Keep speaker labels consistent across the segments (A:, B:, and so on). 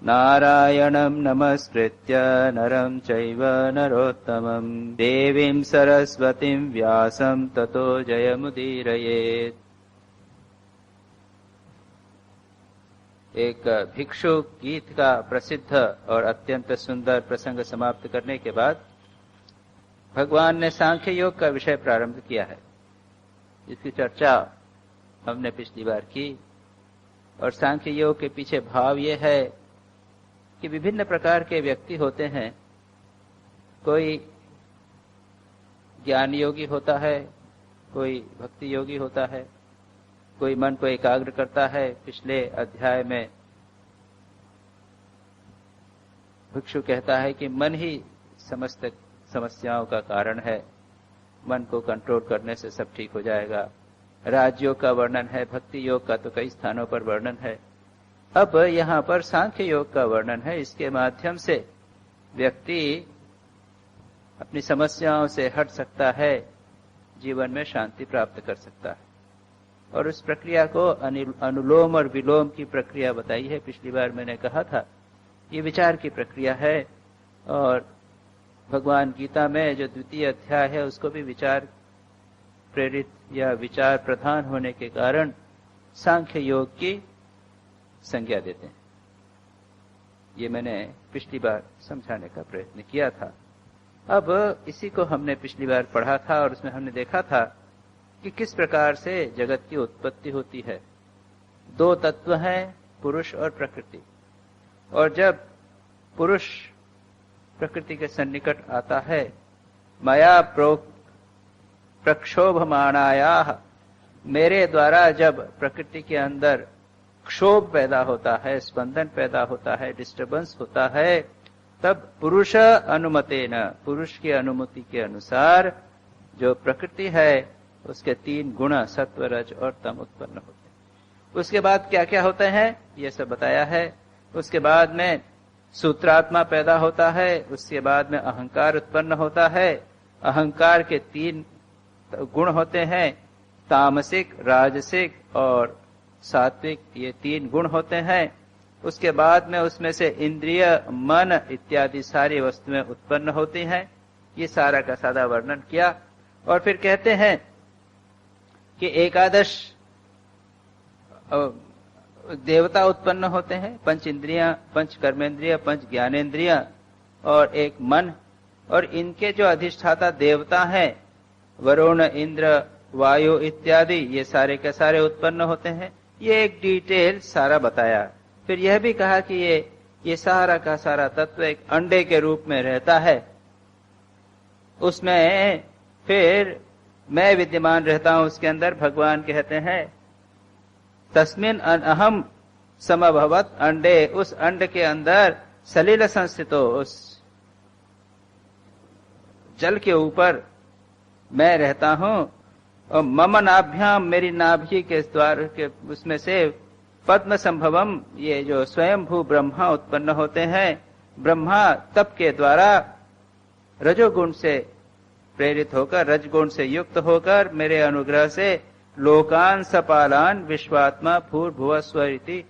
A: नारायणं नमस्कृत्य नरं चैव नरोत्तमं देवीं सरस्वतीं व्यासं ततो जयमुदीरयेत्। एक भिक्षु गीत का प्रसिद्ध और अत्यंत सुंदर प्रसंग समाप्त करने के बाद भगवान ने सांख्य योग का विषय प्रारंभ किया है। इसकी चर्चा हमने पिछली बार की और सांख्य योग के पीछे भाव ये है कि विभिन्न प्रकार के व्यक्ति होते हैं। कोई ज्ञान योगी होता है, कोई भक्ति योगी होता है, कोई मन को एकाग्र करता है। पिछले अध्याय में भिक्षु कहता है कि मन ही समस्त समस्याओं का कारण है, मन को कंट्रोल करने से सब ठीक हो जाएगा। राजयोग का वर्णन है, भक्ति योग का तो कई स्थानों पर वर्णन है। अब यहाँ पर सांख्य योग का वर्णन है। इसके माध्यम से व्यक्ति अपनी समस्याओं से हट सकता है, जीवन में शांति प्राप्त कर सकता है। और उस प्रक्रिया को अनुलोम और विलोम की प्रक्रिया बताई है। पिछली बार मैंने कहा था ये विचार की प्रक्रिया है और भगवान गीता में जो द्वितीय अध्याय है उसको भी विचार प्रेरित या विचार प्रधान होने के कारण सांख्य योग की संज्ञा देते हैं। ये मैंने पिछली बार समझाने का प्रयत्न किया था। अब इसी को हमने पिछली बार पढ़ा था और उसमें हमने देखा था कि किस प्रकार से जगत की उत्पत्ति होती है। दो तत्व हैं, पुरुष और प्रकृति। और जब पुरुष प्रकृति के सन्निकट आता है, मया प्रक्षोभमाणायाः, मेरे द्वारा जब प्रकृति के अंदर क्षोभ पैदा होता है, स्पंदन पैदा होता है, डिस्टर्बेंस होता है, तब पुरुष अनुमतेन, पुरुष की अनुमति के अनुसार जो प्रकृति है उसके तीन गुण सत्व रज और तम उत्पन्न होते हैं। उसके बाद क्या क्या होते हैं ये सब बताया है। उसके बाद में सूत्रात्मा पैदा होता है, उसके बाद में अहंकार उत्पन्न होता है। अहंकार के तीन गुण होते हैं, तामसिक, राजसिक और सात्विक, ये तीन गुण होते हैं। उसके बाद में उसमें से इंद्रिय, मन इत्यादि सारी वस्तुएं उत्पन्न होती हैं। ये सारा का सारा वर्णन किया और फिर कहते हैं कि एकादश देवता उत्पन्न होते हैं, पंच इंद्रियां, पंच कर्मेंद्रिय, पंच ज्ञानेन्द्रिय और एक मन। और इनके जो अधिष्ठाता देवता हैं, वरुण, इंद्र, वायु इत्यादि, ये सारे के सारे उत्पन्न होते हैं। ये एक डिटेल सारा बताया। फिर यह भी कहा कि ये सारा का सारा तत्व एक अंडे के रूप में रहता है, उसमें फिर मैं विद्यमान रहता हूं। उसके अंदर भगवान कहते हैं तस्मिन अहम समभवत अंडे, उस अंड के अंदर सलिल संस्थितो, उस जल के ऊपर मैं रहता हूं। और मम नाभ्याम, मेरी नाभि के द्वार के उसमें से पद्म संभवम, ये जो स्वयंभू ब्रह्मा उत्पन्न होते हैं। ब्रह्मा तप के द्वारा रजोगुण से प्रेरित होकर, रजगुण से युक्त होकर मेरे अनुग्रह से लोकान सपालान विश्वात्मा भूर्भुवस्व इति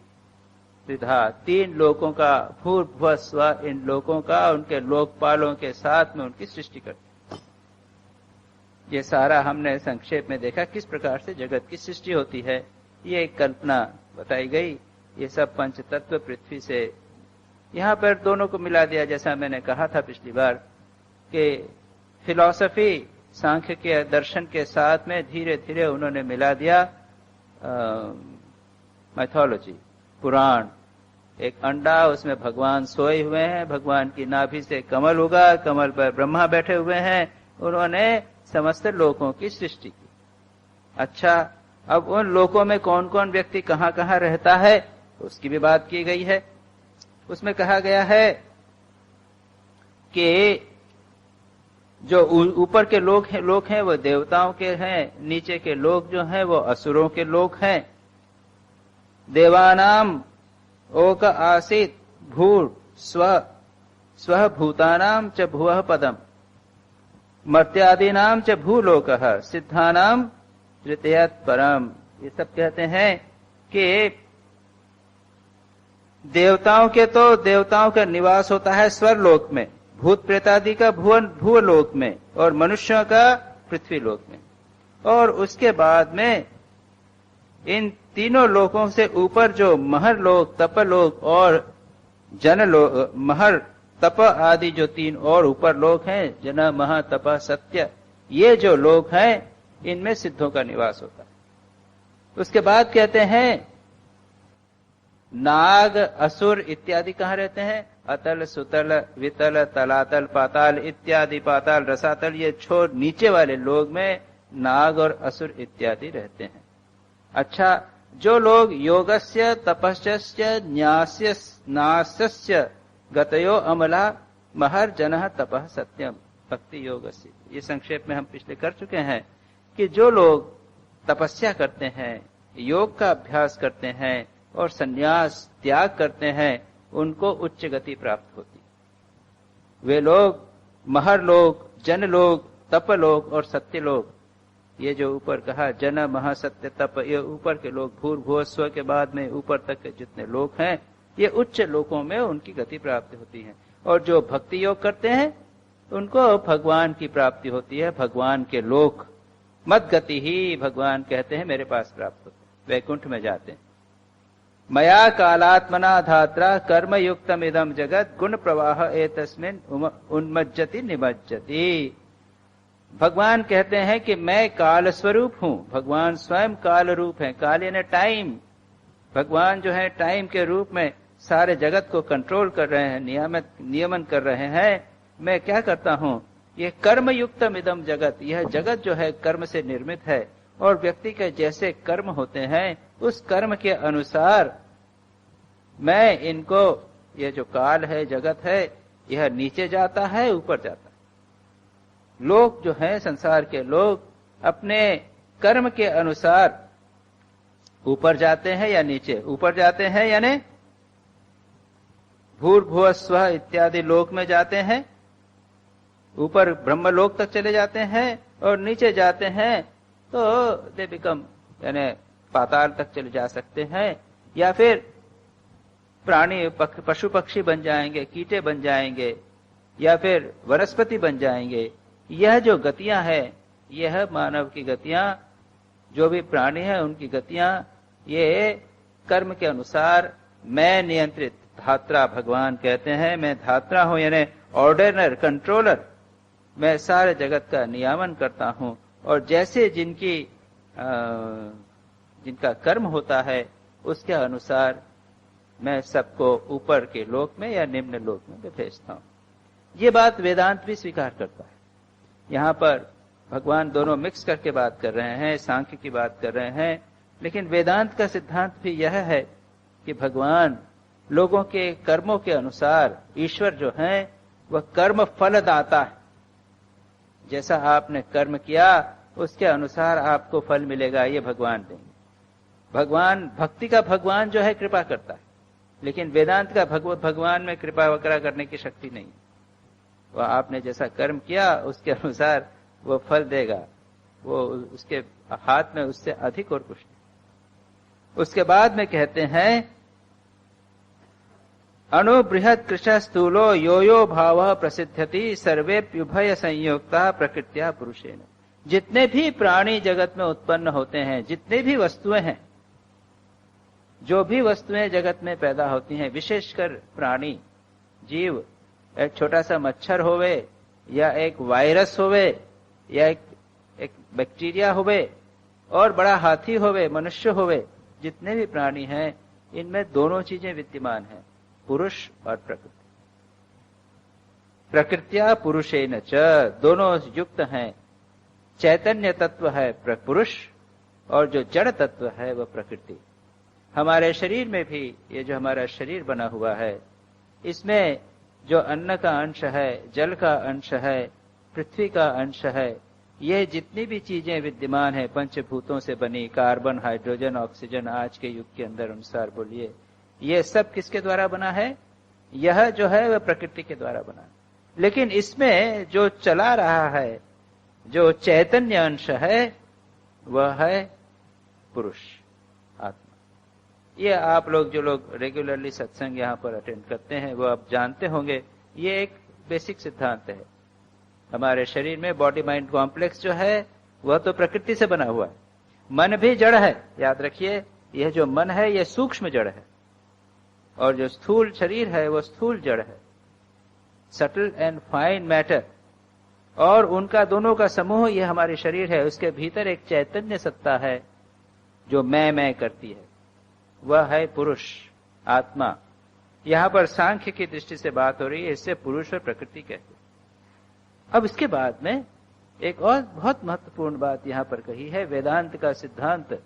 A: त्रिधा, तीन लोकों का भूर्भुवस्व, इन लोकों का उनके लोकपालों के साथ में उनकी सृष्टि करते। ये सारा हमने संक्षेप में देखा किस प्रकार से जगत की सृष्टि होती है। ये एक कल्पना बताई गई। ये सब पंच तत्व पृथ्वी से, यहाँ पर दोनों को मिला दिया। जैसा मैंने कहा था पिछली बार कि फिलॉसफी सांख्य के दर्शन के साथ में धीरे धीरे उन्होंने मिला दिया मैथोलॉजी, पुराण। एक अंडा, उसमें भगवान सोए हुए हैं, भगवान की नाभि से कमल उगा, कमल पर ब्रह्मा बैठे हुए हैं। उन्होंने समस्त लोकों की सृष्टि की। अच्छा, अब उन लोकों में कौन कौन व्यक्ति कहाँ कहाँ रहता है उसकी भी बात की गई है। उसमें कहा गया है कि जो ऊपर के लोग हैं वो देवताओं के हैं, नीचे के लोग जो हैं वो असुरों के लोग हैं। देवानाम ओक आसीत भूर स्व भूतानाम च भुवः पदम मर्त्यादीनाम च भूलोकः सिद्धानाम तृतीयत परम। ये सब कहते हैं कि देवताओं के तो देवताओं का निवास होता है स्वर्लोक में, भूत प्रेतादि का भूलोक में, और मनुष्यों का पृथ्वी लोक में। और उसके बाद में इन तीनों लोकों से ऊपर जो महर लोक, तपलोक और जनलोक, महर तप आदि जो तीन और ऊपर लोक हैं, जन महा तप सत्य, ये जो लोक हैं इनमें सिद्धों का निवास होता है। उसके बाद कहते हैं नाग, असुर इत्यादि कहाँ रहते हैं? अतल, सुतल, वितल, तलातल, पाताल इत्यादि, पाताल, रसातल, ये छोर नीचे वाले लोग में नाग और असुर इत्यादि रहते हैं। अच्छा, जो लोग योगस्य तपस्य न्यास्य नास्य गतयो अमला महर जनः तपः सत्यम भक्ति योगस्य, ये संक्षेप में हम पिछले कर चुके हैं कि जो लोग तपस्या करते हैं, योग का अभ्यास करते हैं और संन्यास त्याग करते हैं, उनको उच्च गति प्राप्त होती। वे लोग महर लोक, जन लोक, तप लोक और सत्य लोक, ये जो ऊपर कहा जन महा सत्य तप, ये ऊपर के लोग, भूर्भुव स्व के बाद में ऊपर तक के जितने लोक हैं, ये उच्च लोकों में उनकी गति प्राप्ति होती है। और जो भक्ति योग करते हैं उनको भगवान की प्राप्ति होती है, भगवान के लोक। मद गति ही भगवान कहते हैं मेरे पास प्राप्त होते, वैकुंठ में जाते हैं। मया कालात्मना धात्रा कर्म युक्तम इदम जगत गुण प्रवाह एतस्मिन् उन्मज्जति निमज्जति। भगवान कहते हैं कि मैं काल स्वरूप हूं, भगवान स्वयं काल रूप है। काल यानी टाइम, भगवान जो है टाइम के रूप में सारे जगत को कंट्रोल कर रहे हैं, नियमन कर रहे हैं। मैं क्या करता हूं? ये कर्म युक्तम इदम जगत, यह जगत जो है कर्म से निर्मित है, और व्यक्ति के जैसे कर्म होते हैं उस कर्म के अनुसार मैं इनको, ये जो काल है, जगत है, यह नीचे जाता है, ऊपर जाता है। लोग जो हैं, संसार के लोग, अपने कर्म के अनुसार ऊपर जाते हैं या नीचे? ऊपर जाते हैं, यानी भूर्भुव स्व इत्यादि लोक में जाते हैं, ऊपर ब्रह्मलोक तक चले जाते हैं, और नीचे जाते हैं तो दे बिकम, यानी पाताल तक चले जा सकते हैं, या फिर प्राणी पशु पक्षी बन जाएंगे, कीटे बन जाएंगे, या फिर वनस्पति बन जाएंगे। यह जो गतियां हैं, यह मानव की गतियां, जो भी प्राणी है उनकी गतियां, ये कर्म के अनुसार मैं नियंत्रित, धात्रा भगवान कहते हैं, मैं धात्रा हूं, यानी ऑर्डनर, कंट्रोलर, मैं सारे जगत का नियामन करता हूं। और जैसे जिनका कर्म होता है उसके अनुसार मैं सबको ऊपर के लोक में या निम्न लोक में भेजता हूं। ये बात वेदांत भी स्वीकार करता है। यहाँ पर भगवान दोनों मिक्स करके बात कर रहे हैं, सांख्य की बात कर रहे हैं, लेकिन वेदांत का सिद्धांत भी यह है कि भगवान लोगों के कर्मों के अनुसार, ईश्वर जो है वह कर्म फल दाता है। जैसा आपने कर्म किया उसके अनुसार आपको फल मिलेगा, ये भगवान देंगे। भगवान, भक्ति का भगवान जो है कृपा करता है, लेकिन वेदांत का भगवान में कृपा वगैरह करने की शक्ति नहीं। वह आपने जैसा कर्म किया उसके अनुसार वो फल देगा, वो उसके हाथ में उससे अधिक और कुछ नहीं। उसके बाद में कहते हैं अणुबृहत् कृश स्थूलो यो यो भाव प्रसिद्धति सर्वेप्युभय संयुक्ता प्रकृत्या पुरुषेण। जितने भी प्राणी जगत में उत्पन्न होते हैं, जितने भी वस्तुएं हैं, जो भी वस्तुएं जगत में पैदा होती हैं, विशेषकर प्राणी जीव, एक छोटा सा मच्छर होवे या एक वायरस होवे या एक बैक्टीरिया होवे और बड़ा हाथी होवे, मनुष्य होवे, जितने भी प्राणी हैं इनमें दोनों चीजें विद्यमान हैं, पुरुष और प्रकृति। प्रकृत्या पुरुषेन च, दोनों युक्त हैं। चैतन्य तत्व है पुरुष और जो जड़ तत्व है वह प्रकृति। हमारे शरीर में भी ये जो हमारा शरीर बना हुआ है, इसमें जो अन्न का अंश है, जल का अंश है, पृथ्वी का अंश है, ये जितनी भी चीजें विद्यमान है पंचभूतों से बनी, कार्बन, हाइड्रोजन, ऑक्सीजन, आज के युग के अंदर अनुसार बोलिए, ये सब किसके द्वारा बना है? यह जो है वह प्रकृति के द्वारा बना है। लेकिन इसमें जो चला रहा है, जो चैतन्य अंश है, वह है पुरुष, आत्मा। ये आप लोग जो लोग रेगुलरली सत्संग यहाँ पर अटेंड करते हैं वो आप जानते होंगे, ये एक बेसिक सिद्धांत है। हमारे शरीर में बॉडी माइंड कॉम्प्लेक्स जो है वह तो प्रकृति से बना हुआ है। मन भी जड़ है, याद रखिए, यह जो मन है यह सूक्ष्म जड़ है और जो स्थूल शरीर है वो स्थूल जड़ है, सटल एंड फाइन मैटर। और उनका दोनों का समूह यह हमारे शरीर है। उसके भीतर एक चैतन्य सत्ता है जो मैं करती है, वह है पुरुष, आत्मा। यहां पर सांख्य की दृष्टि से बात हो रही है, इससे पुरुष और प्रकृति कहते हैं। अब इसके बाद में एक और बहुत महत्वपूर्ण बात यहां पर कही है। वेदांत का सिद्धांत,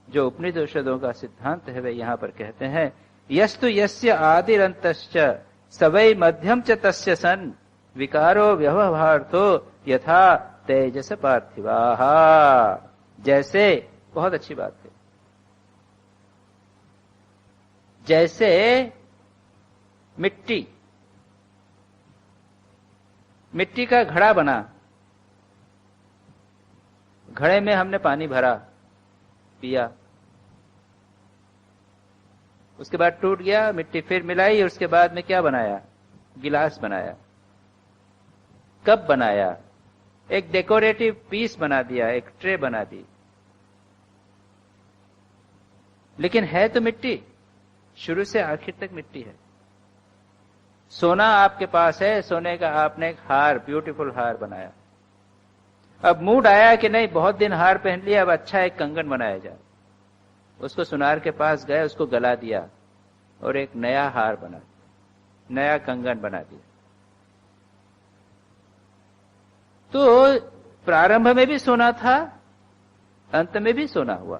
A: जो उपनिषदों का सिद्धांत है, वे यहां पर कहते हैं यस्तु यस्य आदिरंतश्च सवै मध्यम च तस्य सन् विकारो व्यवहार्थो यथा तेजस पार्थिवाः। जैसे, बहुत अच्छी बात है, जैसे मिट्टी का घड़ा बना, घड़े में हमने पानी भरा, पिया, उसके बाद टूट गया, मिट्टी फिर मिलाई, और उसके बाद में क्या बनाया? गिलास बनाया। कप बनाया, एक डेकोरेटिव पीस बना दिया, एक ट्रे बना दी, लेकिन है तो मिट्टी, शुरू से आखिर तक मिट्टी है। सोना आपके पास है, सोने का आपने एक हार, ब्यूटीफुल हार बनाया। अब मूड आया कि नहीं, बहुत दिन हार पहन लिया, अब अच्छा एक कंगन बनाया जाए। उसको सुनार के पास गए, उसको गला दिया और एक नया हार बना दिया, नया कंगन बना दिया। तो प्रारंभ में भी सोना था, अंत में भी सोना हुआ,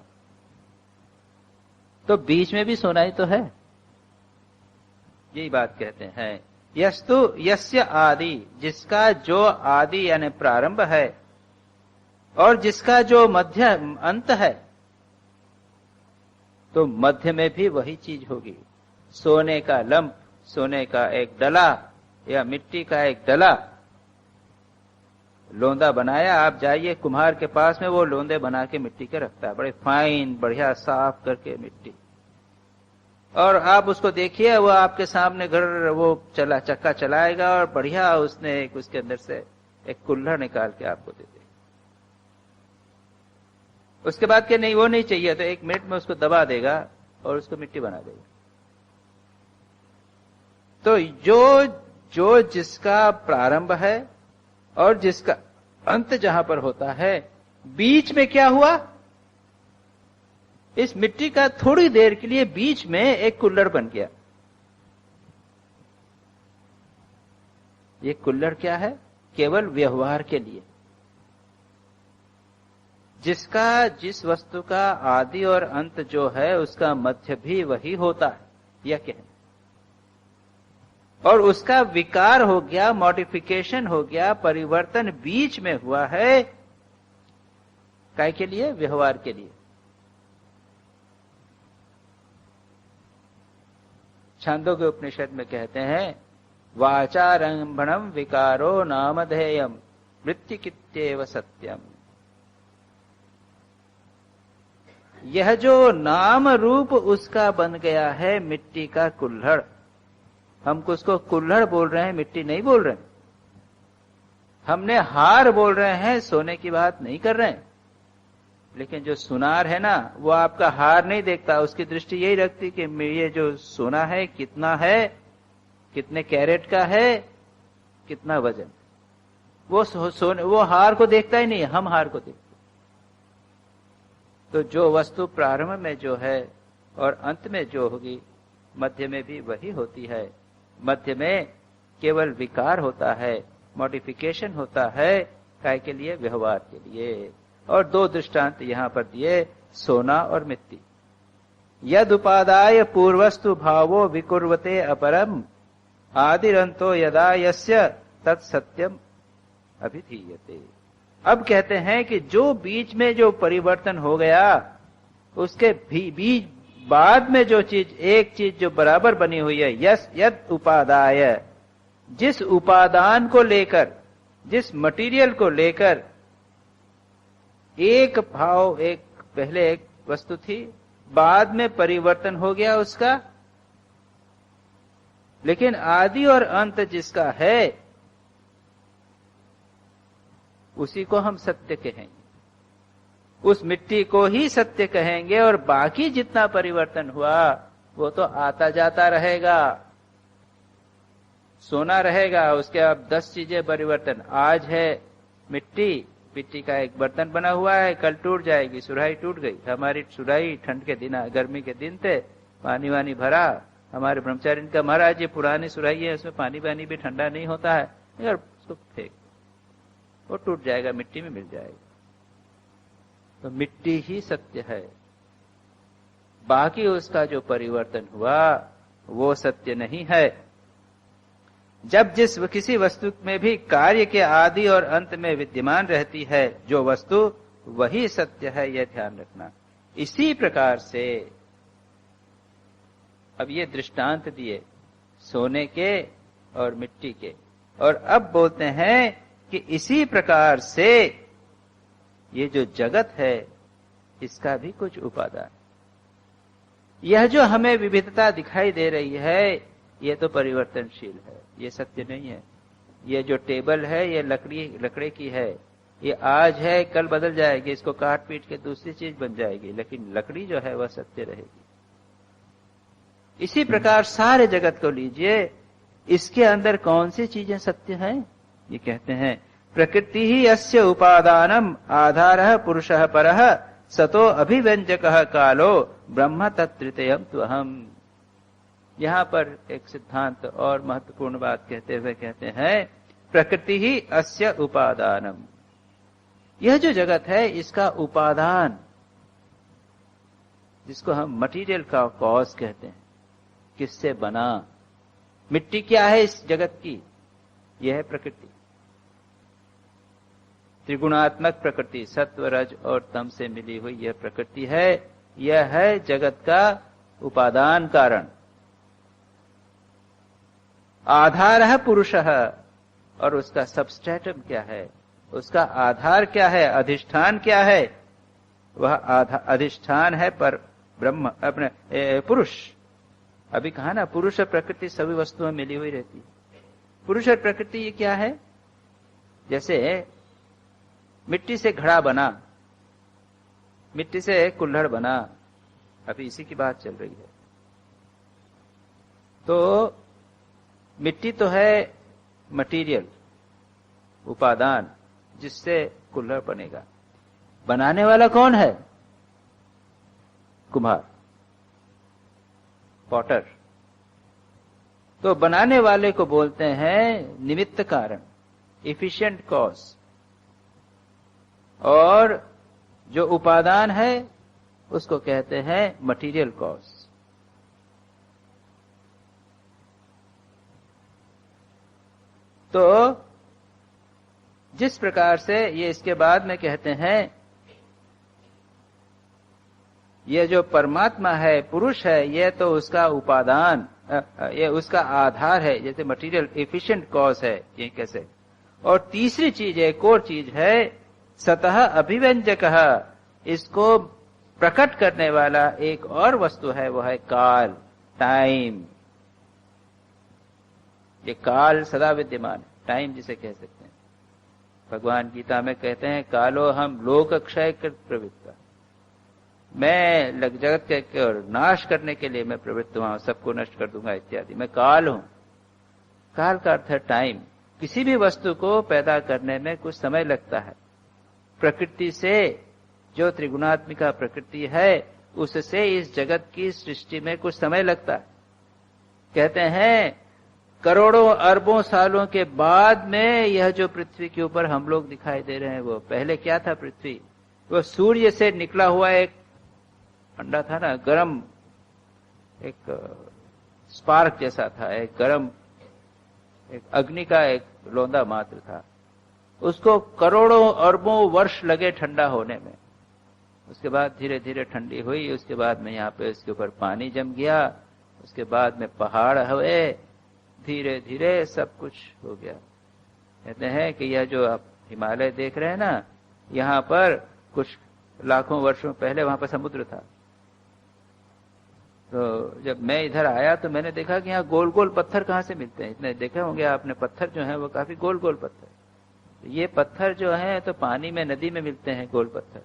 A: तो बीच में भी सोना ही तो है। यही बात कहते हैं यस्तु यस्य आदि, जिसका जो आदि यानी प्रारंभ है और जिसका जो मध्य अंत है, तो मध्य में भी वही चीज होगी। सोने का लंप, सोने का एक डला या मिट्टी का एक डला, लोंदा बनाया, आप जाइए कुम्हार के पास में, वो लोंदे बना के मिट्टी के रखता है, बड़े फाइन, बढ़िया साफ करके मिट्टी, और आप उसको देखिए, वो आपके सामने घर वो चक्का चलाएगा और बढ़िया उसने एक उसके अंदर से एक कुल्हड़ निकाल के आपको दे देगा। उसके बाद के नहीं, वो नहीं चाहिए तो 1 मिनट में उसको दबा देगा और उसको मिट्टी बना देगा। तो जो जिसका प्रारंभ है और जिसका अंत जहां पर होता है, बीच में क्या हुआ? इस मिट्टी का थोड़ी देर के लिए बीच में एक कुल्हड़ बन गया। ये कुल्हड़ क्या है? केवल व्यवहार के लिए। जिस वस्तु का आदि और अंत जो है, उसका मध्य भी वही होता है, यह कहना। और उसका विकार हो गया, मॉडिफिकेशन हो गया, परिवर्तन बीच में हुआ है। काय के लिए? व्यवहार के लिए। छांदोग्य उपनिषद में कहते हैं वाचारंभणम विकारो नामधेयम मृत्युकित्येव सत्यम। यह जो नाम रूप उसका बन गया है, मिट्टी का कुल्हड़, हम उसको कुल्हड़ बोल रहे हैं, मिट्टी नहीं बोल रहे हैं। हमने हार बोल रहे हैं, सोने की बात नहीं कर रहे हैं। लेकिन जो सुनार है ना, वो आपका हार नहीं देखता, उसकी दृष्टि यही रखती कि ये जो सोना है कितना है, कितने कैरेट का है, कितना वजन। वो हार को देखता ही नहीं, हम हार को देखते। तो जो वस्तु प्रारंभ में जो है और अंत में जो होगी, मध्य में भी वही होती है। मध्य में केवल विकार होता है, मॉडिफिकेशन होता है, काय के लिए? व्यवहार के लिए। और 2 दृष्टांत यहां पर दिए, सोना और मिट्टी। यद उपादाय पूर्वस्तु भावो विकुर्वते अपरम आदिरंतो यदा यस्य तत्सत्यम अभिधीयते। अब कहते हैं कि जो बीच में जो परिवर्तन हो गया, उसके बीच बाद में जो चीज, एक चीज जो बराबर बनी हुई है, यद उपादाय, जिस उपादान को लेकर, जिस मटेरियल को लेकर एक भाव, एक पहले एक वस्तु थी बाद में परिवर्तन हो गया उसका, लेकिन आदि और अंत जिसका है उसी को हम सत्य कहेंगे, उस मिट्टी को ही सत्य कहेंगे। और बाकी जितना परिवर्तन हुआ वो तो आता जाता रहेगा। सोना रहेगा, उसके अब 10 चीजें परिवर्तन। आज है मिट्टी, मिट्टी का एक बर्तन बना हुआ है, कल टूट जाएगी, सुराही टूट गई। हमारी सुराही ठंड के दिन, गर्मी के दिन थे, पानी वानी भरा, हमारे ब्रह्मचारी का महाराज ये पुरानी सुराही है, उसमें पानी वानी भी ठंडा नहीं होता है, यार उसको फेंक, वो टूट जाएगा, मिट्टी में मिल जाएगा। तो मिट्टी ही सत्य है, बाकी उसका जो परिवर्तन हुआ वो सत्य नहीं है। जब जिस किसी वस्तु में भी कार्य के आदि और अंत में विद्यमान रहती है जो वस्तु, वही सत्य है, यह ध्यान रखना। इसी प्रकार से अब ये दृष्टांत दिए सोने के और मिट्टी के, और अब बोलते हैं कि इसी प्रकार से ये जो जगत है इसका भी कुछ उपादान, यह जो हमें विविधता दिखाई दे रही है ये तो परिवर्तनशील है, ये सत्य नहीं है। ये जो टेबल है ये लकड़ी की है, ये आज है कल बदल जाएगी, इसको काट पीट के दूसरी चीज बन जाएगी, लेकिन लकड़ी जो है वह सत्य रहेगी। इसी प्रकार सारे जगत को लीजिए, इसके अंदर कौन सी चीजें सत्य हैं? ये कहते हैं प्रकृति ही अस्य उपादानम आधारः पुरुषः परः सतो अभिव्यंजकः कालो ब्रह्म तत्तृतीयम् त्वहम्। यहां पर एक सिद्धांत और महत्वपूर्ण बात कहते हुए कहते हैं प्रकृति ही अस्य उपादानम, यह जो जगत है इसका उपादान, जिसको हम मटेरियल का कॉज कहते हैं, किससे बना? मिट्टी क्या है इस जगत की? यह है प्रकृति, त्रिगुणात्मक प्रकृति, सत्व रज और तम से मिली हुई यह प्रकृति है, यह है जगत का उपादान कारण। आधार है पुरुष, और उसका सबस्ट्रेटम क्या है, उसका आधार क्या है, अधिष्ठान क्या है? वह अधिष्ठान है पर ब्रह्म, अपने पुरुष। अभी कहा ना पुरुष और प्रकृति सभी वस्तुओं में मिली हुई रहती है। पुरुष और प्रकृति ये क्या है? जैसे मिट्टी से घड़ा बना, मिट्टी से कुल्हड़ बना, अभी इसी की बात चल रही है। तो मिट्टी तो है मटेरियल, उपादान, जिससे कुल्हड़ बनेगा। बनाने वाला कौन है? कुम्हार, पॉटर। तो बनाने वाले को बोलते हैं निमित्त कारण, एफिशिएंट कॉज, और जो उपादान है उसको कहते हैं मटेरियल कॉज। तो जिस प्रकार से ये इसके बाद में कहते हैं, ये जो परमात्मा है, पुरुष है, ये तो उसका उपादान, ये उसका आधार है, जैसे मटेरियल एफिशिएंट कॉज है, ये कैसे। और तीसरी चीज, एक और चीज है सतः अभिव्यंजकः, इसको प्रकट करने वाला एक और वस्तु है, वो है काल, टाइम। ये काल सदा विद्यमान है, टाइम जिसे कह सकते हैं। भगवान गीता में कहते हैं कालो हम लोक क्षय कृत प्रवृत्ता, मैं जगत के और नाश करने के लिए मैं प्रवृत्त हुआ हूं, सबको नष्ट कर दूंगा इत्यादि, मैं काल हूं। काल का अर्थ है टाइम। किसी भी वस्तु को पैदा करने में कुछ समय लगता है। प्रकृति से, जो त्रिगुणात्मिका प्रकृति है, उससे इस जगत की सृष्टि में कुछ समय लगता है। कहते हैं करोड़ों अरबों सालों के बाद में यह जो पृथ्वी के ऊपर हम लोग दिखाई दे रहे हैं, वो पहले क्या था? पृथ्वी वो सूर्य से निकला हुआ एक अंडा था ना, गरम, एक स्पार्क जैसा था, एक गरम, एक अग्नि का एक लोंदा मात्र था। उसको करोड़ों अरबों वर्ष लगे ठंडा होने में। उसके बाद धीरे धीरे ठंडी हुई, उसके बाद में यहाँ पे इसके ऊपर पानी जम गया, उसके बाद में पहाड़ हुए, धीरे धीरे सब कुछ हो गया। कहते हैं कि यह जो आप हिमालय देख रहे हैं ना, यहाँ पर कुछ लाखों वर्षों पहले वहां पर समुद्र था, तो जब मैं इधर आया तो मैंने देखा कि यहाँ गोल गोल पत्थर कहाँ से मिलते हैं। इतने देखे होंगे आपने, पत्थर जो है वो काफी गोल गोल पत्थर। ये पत्थर जो है तो पानी में, नदी में मिलते हैं गोल पत्थर।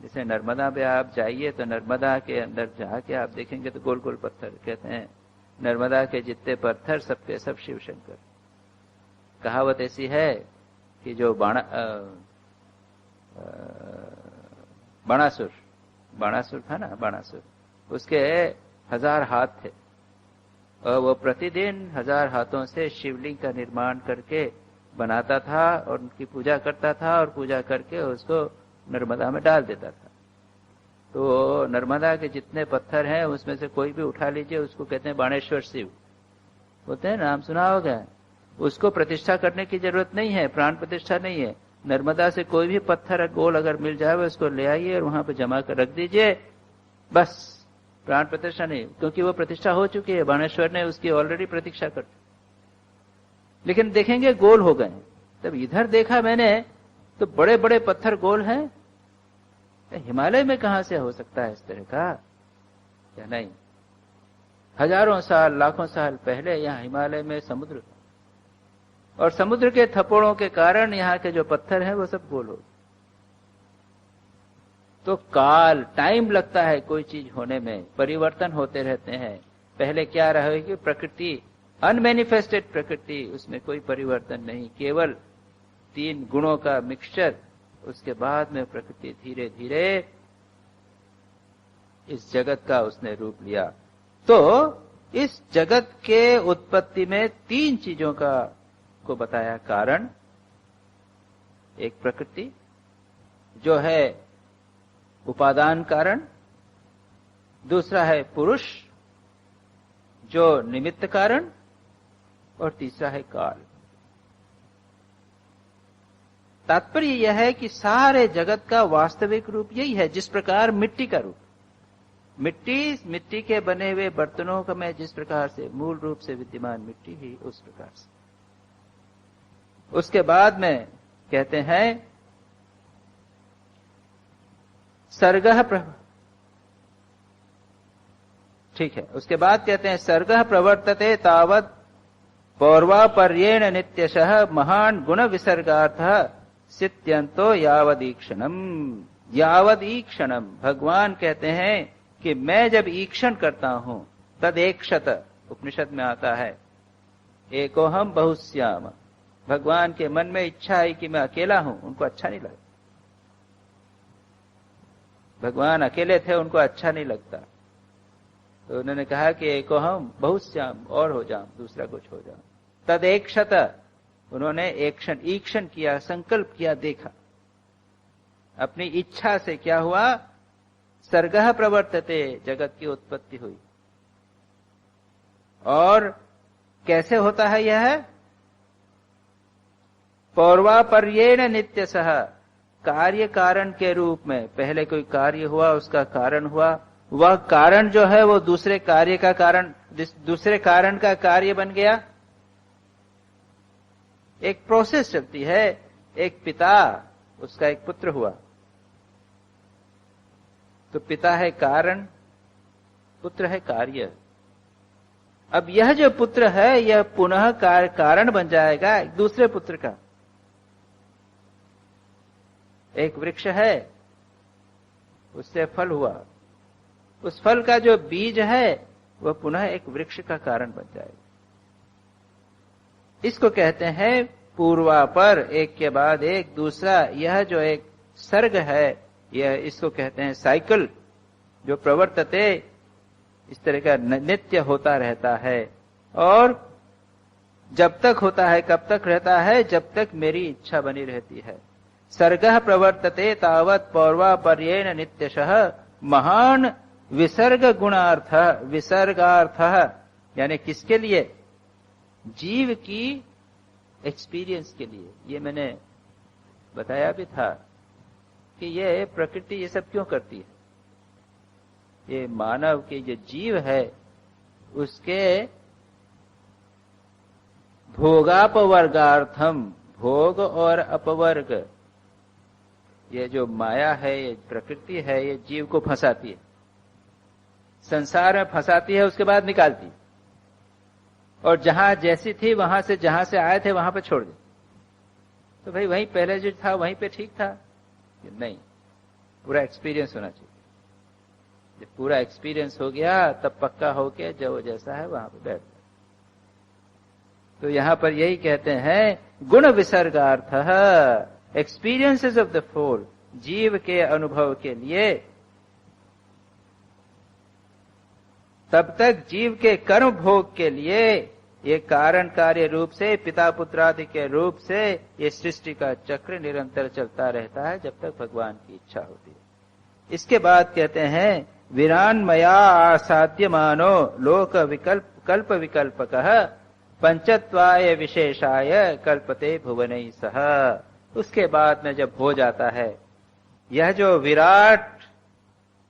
A: जैसे नर्मदा पे आप जाइए तो नर्मदा के अंदर जाके आप देखेंगे तो गोल गोल पत्थर। कहते हैं नर्मदा के जितने पत्थर सबके सब शिव शंकर। कहावत ऐसी है कि जो बाणासुर था ना, बाणासुर, उसके 1000 हाथ थे और वो प्रतिदिन 1000 हाथों से शिवलिंग का निर्माण करके बनाता था और उनकी पूजा करता था और पूजा करके उसको नर्मदा में डाल देता था। तो नर्मदा के जितने पत्थर हैं उसमें से कोई भी उठा लीजिए, उसको कहते हैं बाणेश्वर शिव होते हैं, नाम सुना होगा। उसको प्रतिष्ठा करने की जरूरत नहीं है, प्राण प्रतिष्ठा नहीं है। नर्मदा से कोई भी पत्थर गोल अगर मिल जाए उसको ले आइए और वहां पर जमा कर रख दीजिए, बस प्राण प्रतिष्ठा नहीं, क्योंकि वो प्रतिष्ठा हो चुकी है। बाणेश्वर ने उसकी ऑलरेडी प्रतीक्षा कर। लेकिन देखेंगे गोल हो गए। तब इधर देखा मैंने तो बड़े बड़े पत्थर गोल हैं। हिमालय में कहां से हो सकता है इस तरह का? या नहीं, हजारों साल, लाखों साल पहले यहाँ हिमालय में समुद्र था और समुद्र के थप्पड़ों के कारण यहाँ के जो पत्थर हैं वो सब गोल हो। तो काल, टाइम लगता है कोई चीज होने में, परिवर्तन होते रहते हैं। पहले क्या रहेगी प्रकृति, अनमैनिफेस्टेड प्रकृति, उसमें कोई परिवर्तन नहीं, केवल 3 गुणों का मिक्सचर। उसके बाद में प्रकृति धीरे धीरे इस जगत का उसने रूप लिया। तो इस जगत के उत्पत्ति में 3 चीजों को बताया। कारण, एक प्रकृति जो है उपादान कारण, दूसरा है पुरुष जो निमित्त कारण, और तीसरा है काल। तात्पर्य यह है कि सारे जगत का वास्तविक रूप यही है। जिस प्रकार मिट्टी का रूप, मिट्टी के बने हुए बर्तनों का में जिस प्रकार से मूल रूप से विद्यमान मिट्टी ही, उस प्रकार से। उसके बाद में कहते हैं सर्गः ठीक है, उसके बाद कहते हैं सर्गः प्रवर्तते तावत् पौर्वापर्येण नित्यशः महान गुण विसर्गार्थः सित्यंतो यावदीक्षणम। यावदीक्षणम, भगवान कहते हैं कि मैं जब ईक्षण करता हूं, तदेक्षत, उपनिषद में आता है, एकोहम बहुश्याम। भगवान के मन में इच्छा है कि मैं अकेला हूं, उनको अच्छा नहीं लगता। भगवान अकेले थे, उनको अच्छा नहीं लगता, तो उन्होंने कहा कि एकोहम बहुश्याम, और हो जाऊं, दूसरा कुछ हो जाऊं। तदेक्षत, उन्होंने ईक्षण किया, संकल्प किया, देखा। अपनी इच्छा से क्या हुआ? सर्गः प्रवर्तते, जगत की उत्पत्ति हुई। और कैसे होता है यह? पौर्वापर्येण नित्यशः, कार्य कारण के रूप में। पहले कोई कार्य हुआ, उसका कारण हुआ, वह कारण जो है वो दूसरे कार्य का कारण, दूसरे कारण का कार्य बन गया। एक प्रोसेस चलती है। एक पिता, उसका एक पुत्र हुआ, तो पिता है कारण, पुत्र है कार्य। अब यह जो पुत्र है यह पुनः कारण बन जाएगा एक दूसरे पुत्र का। एक वृक्ष है, उससे फल हुआ, उस फल का जो बीज है वह पुनः एक वृक्ष का कारण बन जाएगा। इसको कहते हैं पूर्वापर, एक के बाद एक दूसरा। यह जो एक सर्ग है, यह इसको कहते हैं साइकिल, जो प्रवर्तते, इस तरह का नित्य होता रहता है। और जब तक होता है, कब तक रहता है? जब तक मेरी इच्छा बनी रहती है। सर्गः प्रवर्तते तावत् पौर्वापर्येण नित्यशः महान विसर्ग गुणार्थ, विसर्गार्थ यानी किसके लिए? जीव की एक्सपीरियंस के लिए। ये मैंने बताया भी था कि ये प्रकृति ये सब क्यों करती है। ये मानव के जो जीव है उसके भोगापवर्गार्थम, भोग और अपवर्ग, ये जो माया है, ये प्रकृति है, ये जीव को फंसाती है। संसार में फंसाती है, उसके बाद निकालती, और जहां जैसी थी वहां से, जहां से आए थे वहां पे छोड़ दी। तो भाई वहीं पहले जो था वहीं पे ठीक था? नहीं, पूरा एक्सपीरियंस होना चाहिए। जब पूरा एक्सपीरियंस हो गया तब पक्का हो के जो जैसा है वहां पे बैठ जाए। तो यहां पर यही कहते हैं गुण विसर्गार्थ एक्सपीरियंसेस ऑफ द फोर, जीव के अनुभव के लिए, तब तक जीव के कर्म भोग के लिए ये कारण कार्य रूप से, पिता पुत्रादि के रूप से ये सृष्टि का चक्र निरंतर चलता रहता है जब तक भगवान की इच्छा होती है। इसके बाद कहते हैं विरान्मया आसाद्यमानो लोक विकल्प कल्प विकल्पकः पंचत्वाय विशेषाय कल्पते भुवनैः सह। उसके बाद में जब हो जाता है यह जो विराट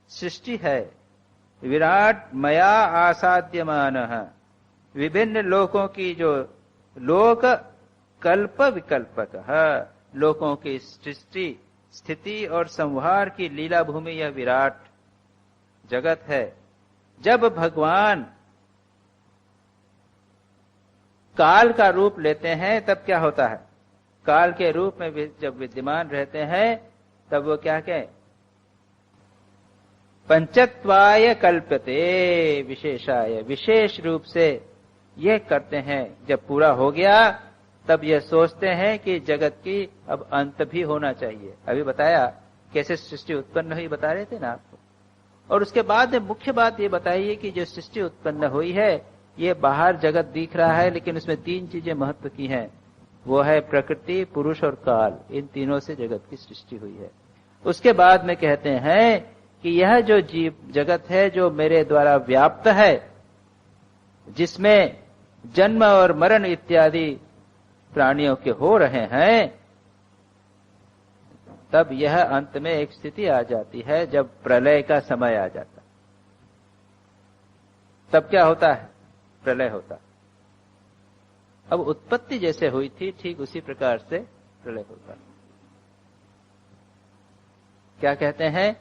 A: सृष्टि है, विराट मया आसाद्यमान, विभिन्न लोकों की जो लोक कल्प विकल्पक है, लोकों की सृष्टि स्थिति और संहार की लीला भूमि यह विराट जगत है। जब भगवान काल का रूप लेते हैं तब क्या होता है? काल के रूप में जब विद्यमान रहते हैं तब वो क्या कहें? पंचत्वाय कल्पते विशेषाय, विशेष रूप से ये करते हैं। जब पूरा हो गया तब ये सोचते हैं कि जगत की अब अंत भी होना चाहिए। अभी बताया कैसे सृष्टि उत्पन्न हुई, बता रहे थे ना आपको। और उसके बाद मुख्य बात ये बताइए कि जो सृष्टि उत्पन्न हुई है, ये बाहर जगत दिख रहा है लेकिन उसमें तीन चीजें महत्व की हैं। वो है प्रकृति, पुरुष और काल। इन तीनों से जगत की सृष्टि हुई है। उसके बाद में कहते हैं कि यह जो जीव जगत है जो मेरे द्वारा व्याप्त है, जिसमें जन्म और मरण इत्यादि प्राणियों के हो रहे हैं, तब यह अंत में एक स्थिति आ जाती है जब प्रलय का समय आ जाता। तब क्या होता है? प्रलय होता। अब उत्पत्ति जैसे हुई थी ठीक उसी प्रकार से प्रलय होता। क्या कहते हैं?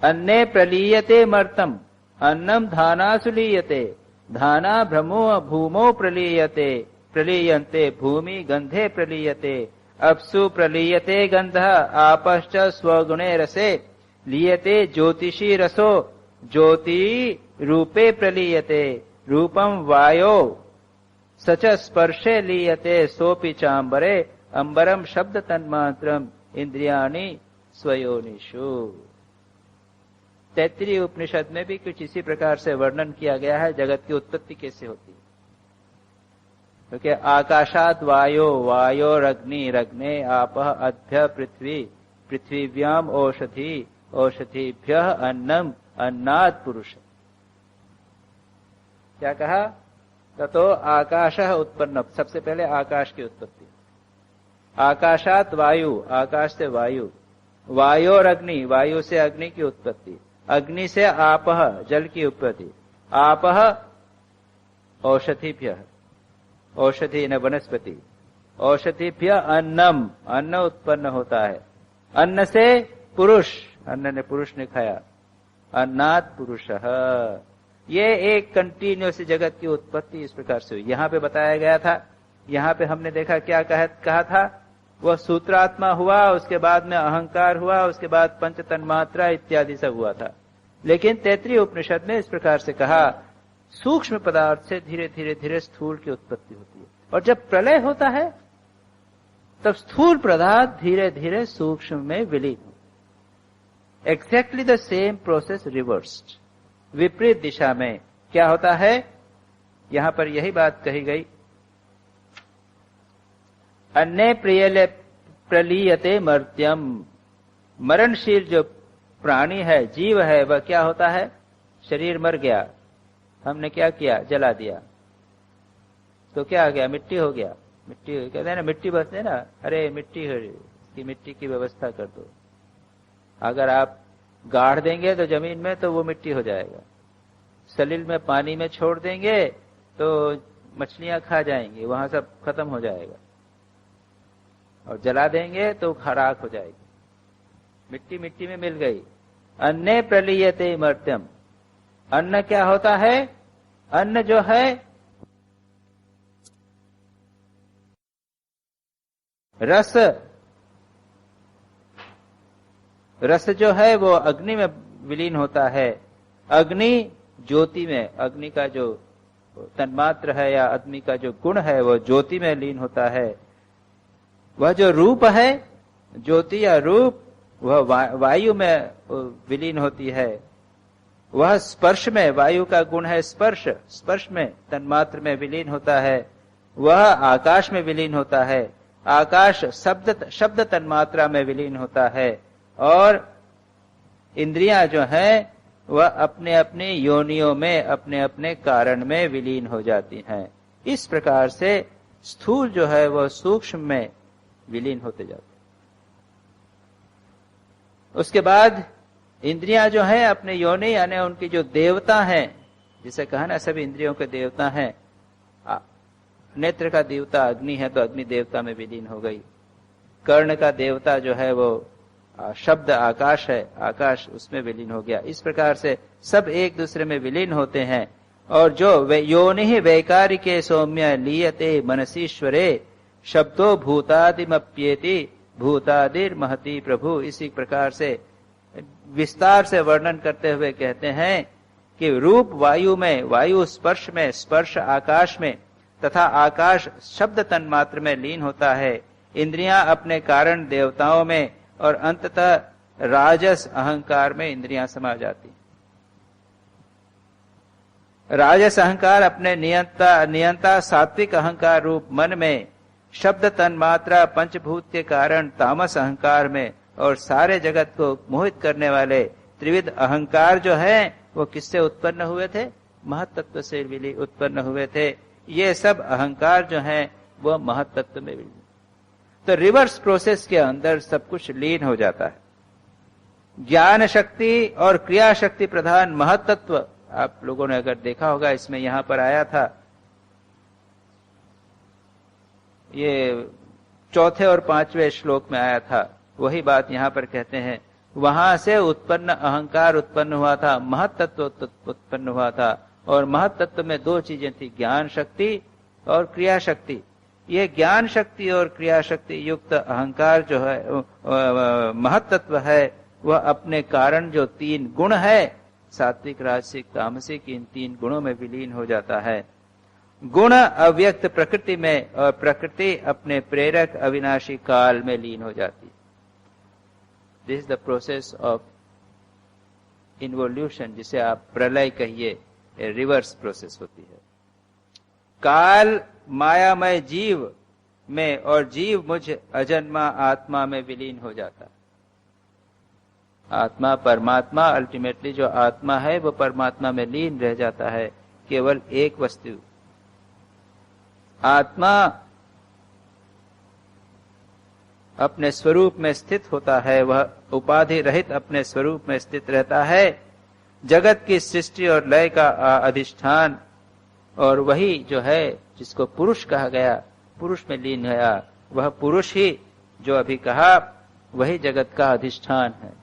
A: अन्ने प्रलीयते मर्तम अन्नम धानासु लीयते धाना भ्रमो भूमो प्रलीयते प्रलीयन्ते भूमि गंधे प्रलीयते अप्सु प्रलीयते गंधः आपश्च स्वगुणे रसे लीयते ज्योतिषी रसो ज्योति रूपे प्रलीयते रूपम वायो सच स्पर्शे लीयते सोपि चांबरे अंबरम शब्द तन्मात्रम इंद्रियाणि स्वयोनिषु। तैत्तिरीय उपनिषद में भी कुछ इसी प्रकार से वर्णन किया गया है जगत की उत्पत्ति कैसे होती है। क्योंकि आकाशात वायो वायोरग्नि रग्ने आपः अद्भ्य पृथ्वी पृथ्वीव्याम औषधि औषधिभ्यः अन्नम अन्नात् पुरुष। क्या कहा? ततो आकाशः उत्पन्न। सबसे पहले आकाश की उत्पत्ति। आकाशात वायु, आकाश से वायु, वायोरग्नि, वायु से अग्नि की उत्पत्ति, अग्नि से आपः, जल की उत्पत्ति, आपः औषधिभ्यः, औषधि न वनस्पति, औषधिभ्य अन्नम, अन्न उत्पन्न होता है, अन्न से पुरुष, अन्न ने पुरुष ने खाया, अन्नात् पुरुषः। ये एक कंटिन्यूअस जगत की उत्पत्ति इस प्रकार से हुई। यहां पे बताया गया था, यहां पे हमने देखा क्या कहा था? वह सूत्रात्मा हुआ, उसके बाद में अहंकार हुआ, उसके बाद पंच तन्मात्रा इत्यादि सब हुआ था। लेकिन तैत्तिरीय उपनिषद ने इस प्रकार से कहा सूक्ष्म पदार्थ से धीरे धीरे धीरे स्थूल की उत्पत्ति होती है, और जब प्रलय होता है तब स्थूल पदार्थ धीरे धीरे सूक्ष्म में विलीन हो। Exactly the same process reversed, विपरीत दिशा में क्या होता है? यहां पर यही बात कही गई, अन्य प्रलीयते मर्त्यम। मरणशील जो प्राणी है, जीव है, वह क्या होता है? शरीर मर गया, हमने क्या किया? जला दिया, तो क्या आ गया? मिट्टी हो गया। मिट्टी कहते हैं ना, मिट्टी बसते ना, अरे मिट्टी हो रही, कि मिट्टी की व्यवस्था कर दो। अगर आप गाड़ देंगे तो जमीन में तो वो मिट्टी हो जाएगा, सलील में पानी में छोड़ देंगे तो मछलियां खा जाएंगी, वहां सब खत्म हो जाएगा, और जला देंगे तो खराक हो जाएगी। मिट्टी मिट्टी में मिल गई। अन्य प्रलीयते मर्त्यम, अन्न क्या होता है? अन्न जो है रस, रस जो है वो अग्नि में विलीन होता है। अग्नि ज्योति में, अग्नि का जो तन्मात्र है या अग्नि का जो गुण है वो ज्योति में लीन होता है। वह जो रूप है, ज्योति या रूप, वह वायु में विलीन होती है। वह स्पर्श में, वायु का गुण है स्पर्श, स्पर्श में तन्मात्र में विलीन होता है। वह आकाश में विलीन होता है। आकाश शब्द तन्मात्रा में विलीन होता है। और इंद्रियां जो हैं वह अपने अपने योनियों में, अपने अपने कारण में विलीन हो जाती हैं। इस प्रकार से स्थूल जो है वह सूक्ष्म में विलीन होते जाते हैं। उसके बाद इंद्रियां जो हैं अपने योनि यानी उनकी जो देवता हैं, जिसे कहा ना सभी इंद्रियों के देवता हैं, नेत्र का देवता अग्नि है तो अग्नि देवता में विलीन हो गई। कर्ण का देवता जो है वो शब्द आकाश है, आकाश उसमें विलीन हो गया। इस प्रकार से सब एक दूसरे में विलीन होते हैं। और जो योनि वैकारिके सौम्य लीयते मनसीश्वरे शब्दो भूतादिमप्येति भूतादिर महति प्रभु। इसी प्रकार से विस्तार से वर्णन करते हुए कहते हैं कि रूप वायु में, वायु स्पर्श में, स्पर्श आकाश में तथा आकाश शब्द तन्मात्र में लीन होता है। इंद्रियां अपने कारण देवताओं में और अंततः राजस अहंकार में इंद्रियां समा जाती। राजस अहंकार अपने नियंता सात्विक अहंकार रूप मन में, शब्द तन्मात्रा पंचभूत के कारण तामस अहंकार में, और सारे जगत को मोहित करने वाले त्रिविध अहंकार जो है वो किससे उत्पन्न हुए थे? महत्तत्व से विलीन उत्पन्न हुए थे। ये सब अहंकार जो है वो महत्तत्व में विलीन। तो रिवर्स प्रोसेस के अंदर सब कुछ लीन हो जाता है। ज्ञान शक्ति और क्रिया शक्ति प्रधान महत्तत्व, आप लोगों ने अगर देखा होगा इसमें यहां पर आया था, ये चौथे और पांचवें श्लोक में आया था, वही बात यहां पर कहते हैं। वहां से उत्पन्न अहंकार उत्पन्न हुआ था, महत्तत्व उत्पन्न हुआ था। और महत्तत्व में दो चीजें थी, ज्ञान शक्ति और क्रिया शक्ति। ये ज्ञान शक्ति और क्रिया शक्ति युक्त अहंकार जो है महत्तत्व है, वह अपने कारण जो तीन गुण है, सात्विक राजसिक तामसिक, इन तीन गुणों में विलीन हो जाता है। गुण अव्यक्त प्रकृति में और प्रकृति अपने प्रेरक अविनाशी काल में लीन हो जाती है। This is the process of involution, जिसे आप प्रलय कहिए, रिवर्स प्रोसेस होती है। काल मायामय जीव में और जीव मुझ अजन्मा आत्मा में विलीन हो जाता है। आत्मा परमात्मा, अल्टीमेटली जो आत्मा है वो परमात्मा में लीन रह जाता है। केवल एक वस्तु आत्मा अपने स्वरूप में स्थित होता है, वह उपाधि रहित अपने स्वरूप में स्थित रहता है। जगत की सृष्टि और लय का अधिष्ठान, और वही जो है जिसको पुरुष कहा गया, पुरुष में लीन गया, वह पुरुष ही जो अभी कहा वही जगत का अधिष्ठान है।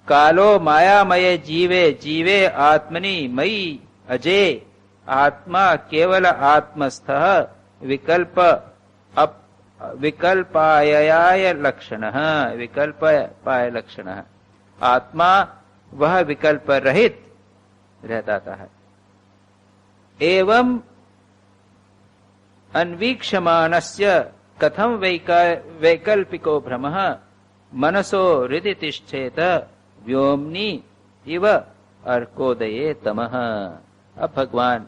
A: कालो मायामय जीवे जीवे आत्मनि मयि अजय आत्मा केवल आत्मस्थः विकल्पाय लक्षणः विकल्पाय लक्षणः। आत्मा वह विकल्प रहित रहता है। एवं अन्वीक्षमाणस्य कथम वैकल्पिको भ्रमः मनसो हृदि तिष्ठेत व्योम्नि इव अर्कोदये तमः। अब भगवान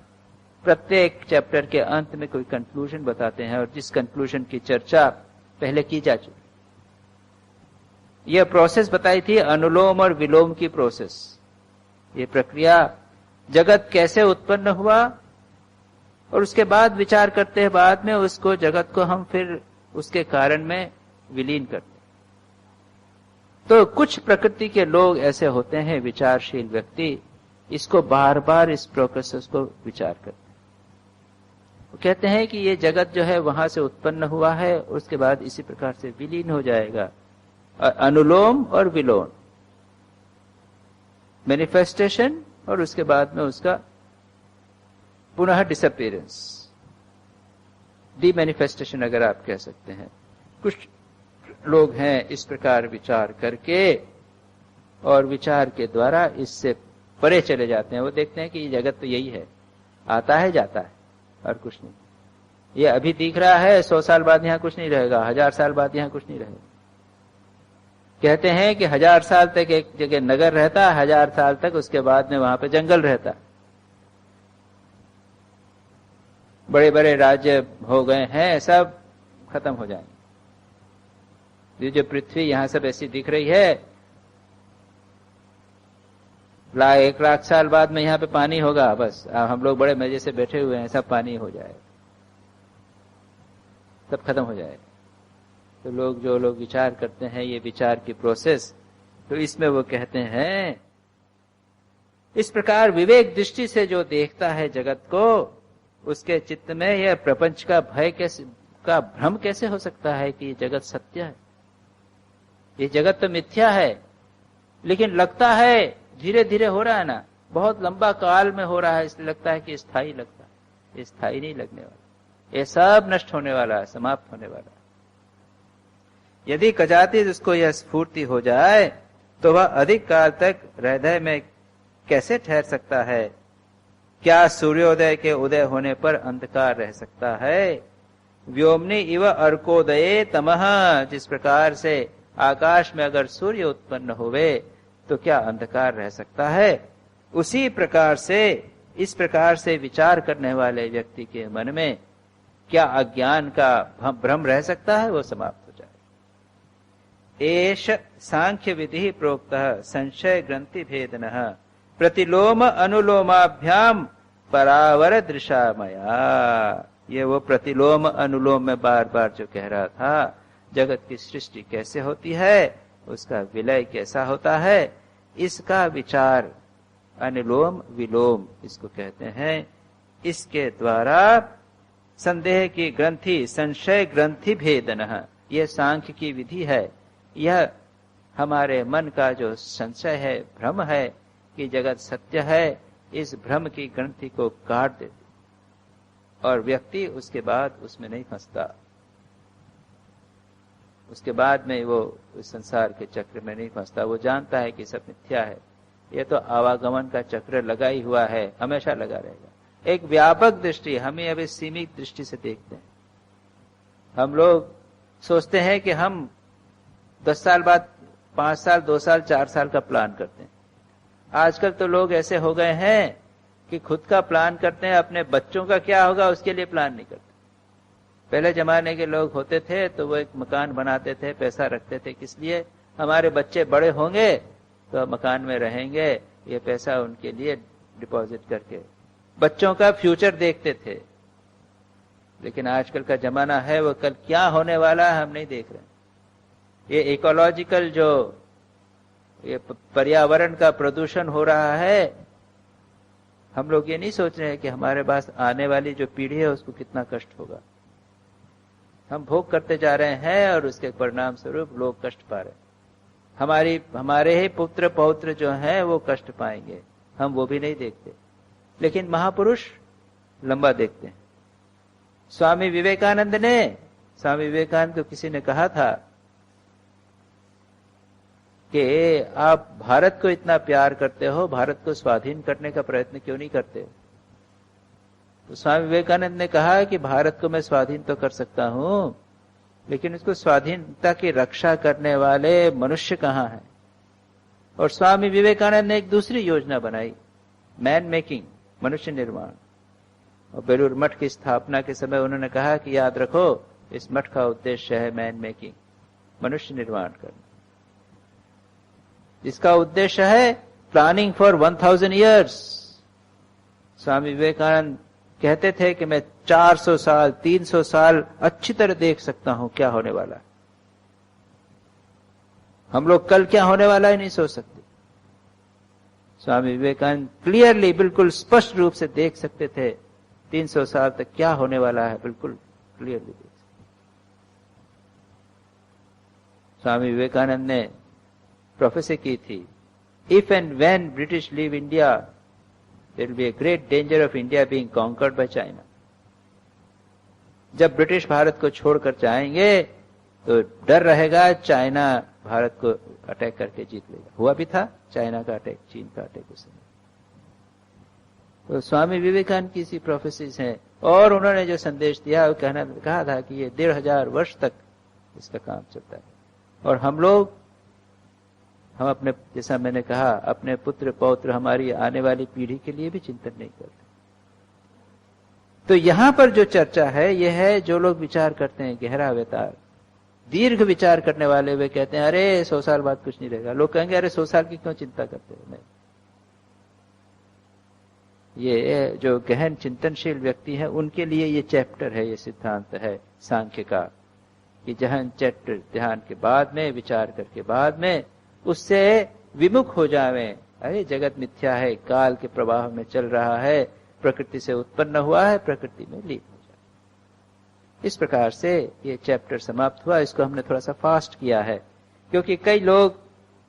A: प्रत्येक चैप्टर के अंत में कोई कंक्लूजन बताते हैं, और जिस कंक्लूजन की चर्चा पहले की जा चुकी। यह प्रोसेस बताई थी अनुलोम और विलोम की प्रोसेस। ये प्रक्रिया, जगत कैसे उत्पन्न हुआ, और उसके बाद विचार करते हैं बाद में उसको, जगत को हम फिर उसके कारण में विलीन करते हैं। तो कुछ प्रकृति के लोग ऐसे होते हैं, विचारशील व्यक्ति, इसको बार बार इस प्रोसेस को विचार करते हैं। वो कहते हैं कि ये जगत जो है वहां से उत्पन्न हुआ है, उसके बाद इसी प्रकार से विलीन हो जाएगा। अनुलोम और विलोम, मैनिफेस्टेशन और उसके बाद में उसका पुनः डिसअपीयरेंस, डीमैनिफेस्टेशन अगर आप कह सकते हैं। कुछ लोग हैं इस प्रकार विचार करके और विचार के द्वारा इससे परे चले जाते हैं। वो देखते हैं कि ये जगत तो यही है, आता है जाता है और कुछ नहीं। ये अभी दिख रहा है, 100 साल बाद यहां कुछ नहीं रहेगा, 1000 साल बाद यहां कुछ नहीं रहेगा। कहते हैं कि 1000 साल तक एक जगह नगर रहता, 1000 साल तक उसके बाद में वहां पे जंगल रहता। बड़े बड़े राज्य हो गए हैं, सब खत्म हो जाएंगे। ये जो पृथ्वी यहां सब ऐसी दिख रही है, 1 लाख साल बाद में यहां पे पानी होगा, बस हम लोग बड़े मजे से बैठे हुए हैं, सब पानी हो जाएगा, सब खत्म हो जाएगा। तो जो लोग विचार करते हैं ये विचार की प्रोसेस, तो इसमें वो कहते हैं इस प्रकार विवेक दृष्टि से जो देखता है जगत को, उसके चित्त में यह प्रपंच का भय कैसे, का भ्रम कैसे हो सकता है कि ये जगत सत्य है। ये जगत तो मिथ्या है, लेकिन लगता है धीरे धीरे हो रहा है ना, बहुत लंबा काल में हो रहा है, इसलिए लगता है कि स्थायी लगता है। ये स्थायी नहीं लगने वाला, ये सब नष्ट होने वाला है, समाप्त होने वाला है। यदि कदाचित उसको यह स्फूर्ति हो जाए तो वह अधिक काल तक हृदय में कैसे ठहर सकता है? क्या सूर्योदय के उदय होने पर अंधकार रह सकता है? व्योमनि इव अर्कोदये तमः, जिस प्रकार से आकाश में अगर सूर्य उत्पन्न होवे तो क्या अंधकार रह सकता है? उसी प्रकार से इस प्रकार से विचार करने वाले व्यक्ति के मन में क्या अज्ञान का भ्रम रह सकता है? वो समाप्त हो जाए। एष सांख्य विधि प्रोक्तः संशय ग्रंथि भेदनः प्रतिलोम अनुलोमाभ्याम परावर दृशामया। ये वो प्रतिलोम अनुलोम में बार बार जो कह रहा था, जगत की सृष्टि कैसे होती है, उसका विलय कैसा होता है, इसका विचार अनुलोम विलोम इसको कहते हैं। इसके द्वारा संदेह की ग्रंथि, संशय ग्रंथि भेदनः, यह सांख्य की विधि है। यह हमारे मन का जो संशय है, भ्रम है कि जगत सत्य है, इस भ्रम की ग्रंथि को काट देती और व्यक्ति उसके बाद उसमें नहीं फंसता। उसके बाद में वो उस संसार के चक्र में नहीं फंसता। वो जानता है कि सब मिथ्या है, ये तो आवागमन का चक्र लगा ही हुआ है, हमेशा लगा रहेगा। एक व्यापक दृष्टि, हमें अभी सीमित दृष्टि से देखते हैं। हम लोग सोचते हैं कि हम 10 साल बाद 5 साल 2 साल 4 साल का प्लान करते हैं। आजकल तो लोग ऐसे हो गए हैं कि खुद का प्लान करते हैं, अपने बच्चों का क्या होगा उसके लिए प्लान नहीं करते। पहले जमाने के लोग होते थे तो वो एक मकान बनाते थे, पैसा रखते थे, किस लिए? हमारे बच्चे बड़े होंगे तो मकान में रहेंगे, ये पैसा उनके लिए डिपॉजिट करके बच्चों का फ्यूचर देखते थे। लेकिन आजकल का जमाना है, वो कल क्या होने वाला है हम नहीं देख रहे। ये इकोलॉजिकल जो ये पर्यावरण का प्रदूषण हो रहा है, हम लोग ये नहीं सोच रहे हैं कि हमारे पास आने वाली जो पीढ़ी है उसको कितना कष्ट होगा। हम भोग करते जा रहे हैं और उसके परिणाम स्वरूप लोग कष्ट पा रहे हैं। हमारे ही पुत्र पौत्र जो हैं वो कष्ट पाएंगे, हम वो भी नहीं देखते। लेकिन महापुरुष लंबा देखते हैं। स्वामी विवेकानंद को किसी ने कहा था कि आप भारत को इतना प्यार करते हो, भारत को स्वाधीन करने का प्रयत्न क्यों नहीं करते? तो स्वामी विवेकानंद ने कहा कि भारत को मैं स्वाधीन तो कर सकता हूं, लेकिन उसको स्वाधीनता की रक्षा करने वाले मनुष्य कहां हैं? और स्वामी विवेकानंद ने एक दूसरी योजना बनाई, मैन मेकिंग, मनुष्य निर्माण। और बेलूर मठ की स्थापना के समय उन्होंने कहा कि याद रखो, इस मठ का उद्देश्य है मैन मेकिंग, मनुष्य निर्माण करना। इसका उद्देश्य है planning for 1000 years. Swami Vivekananda कहते थे कि मैं 400 साल 300 साल अच्छी तरह देख सकता हूं क्या होने वाला है। हम लोग कल क्या होने वाला है नहीं सोच सकते। स्वामी विवेकानंद क्लियरली, बिल्कुल स्पष्ट रूप से देख सकते थे 300 साल तक क्या होने वाला है, बिल्कुल क्लियरली देख सकते। स्वामी विवेकानंद ने प्रोफेसी की थी, if and when British leave India there will be a great danger of India being conquered by China. जब ब्रिटिश भारत को छोड़कर जाएंगे तो डर रहेगा चाइना भारत को अटैक करके जीत लेगा। हुआ भी था चाइना का अटैक, चीन का अटैक उस समय। तो स्वामी विवेकानंद की सी प्रोफेसीज हैं, और उन्होंने जो संदेश दिया वो कहा था कि ये 1500 वर्ष तक इसका काम चलता है। और हम अपने, जैसा मैंने कहा, अपने पुत्र पौत्र, हमारी आने वाली पीढ़ी के लिए भी चिंतन नहीं करते। तो यहां पर जो चर्चा है यह है, जो लोग विचार करते हैं गहरा विचार, दीर्घ विचार करने वाले, वे कहते हैं अरे 100 साल बाद कुछ नहीं रहेगा। लोग कहेंगे अरे 100 साल की क्यों चिंता करते हो? नहीं, ये जो गहन चिंतनशील व्यक्ति है उनके लिए ये चैप्टर है, ये सिद्धांत है सांख्य का, कि जहन चैप्टर ध्यान के बाद में, विचार करके बाद में उससे विमुख हो जावे। अरे जगत मिथ्या है, काल के प्रवाह में चल रहा है, प्रकृति से उत्पन्न हुआ है, प्रकृति में लीन हो जाए। इस प्रकार से ये चैप्टर समाप्त हुआ। इसको हमने थोड़ा सा फास्ट किया है क्योंकि कई लोग,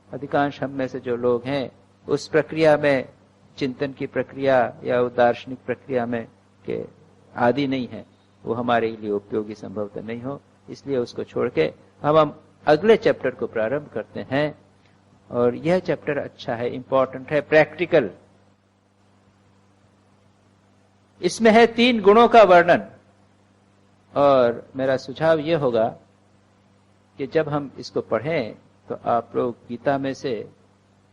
A: अधिकांश हम में से जो लोग हैं, उस प्रक्रिया में, चिंतन की प्रक्रिया या दार्शनिक प्रक्रिया में के आदि नहीं है, वो हमारे लिए उपयोगी संभवतः नहीं हो, इसलिए उसको छोड़ के हम अगले चैप्टर को प्रारंभ करते हैं। और यह चैप्टर अच्छा है, इंपॉर्टेंट है, प्रैक्टिकल। इसमें है 3 गुणों का वर्णन, और मेरा सुझाव यह होगा कि जब हम इसको पढ़ें तो आप लोग गीता में से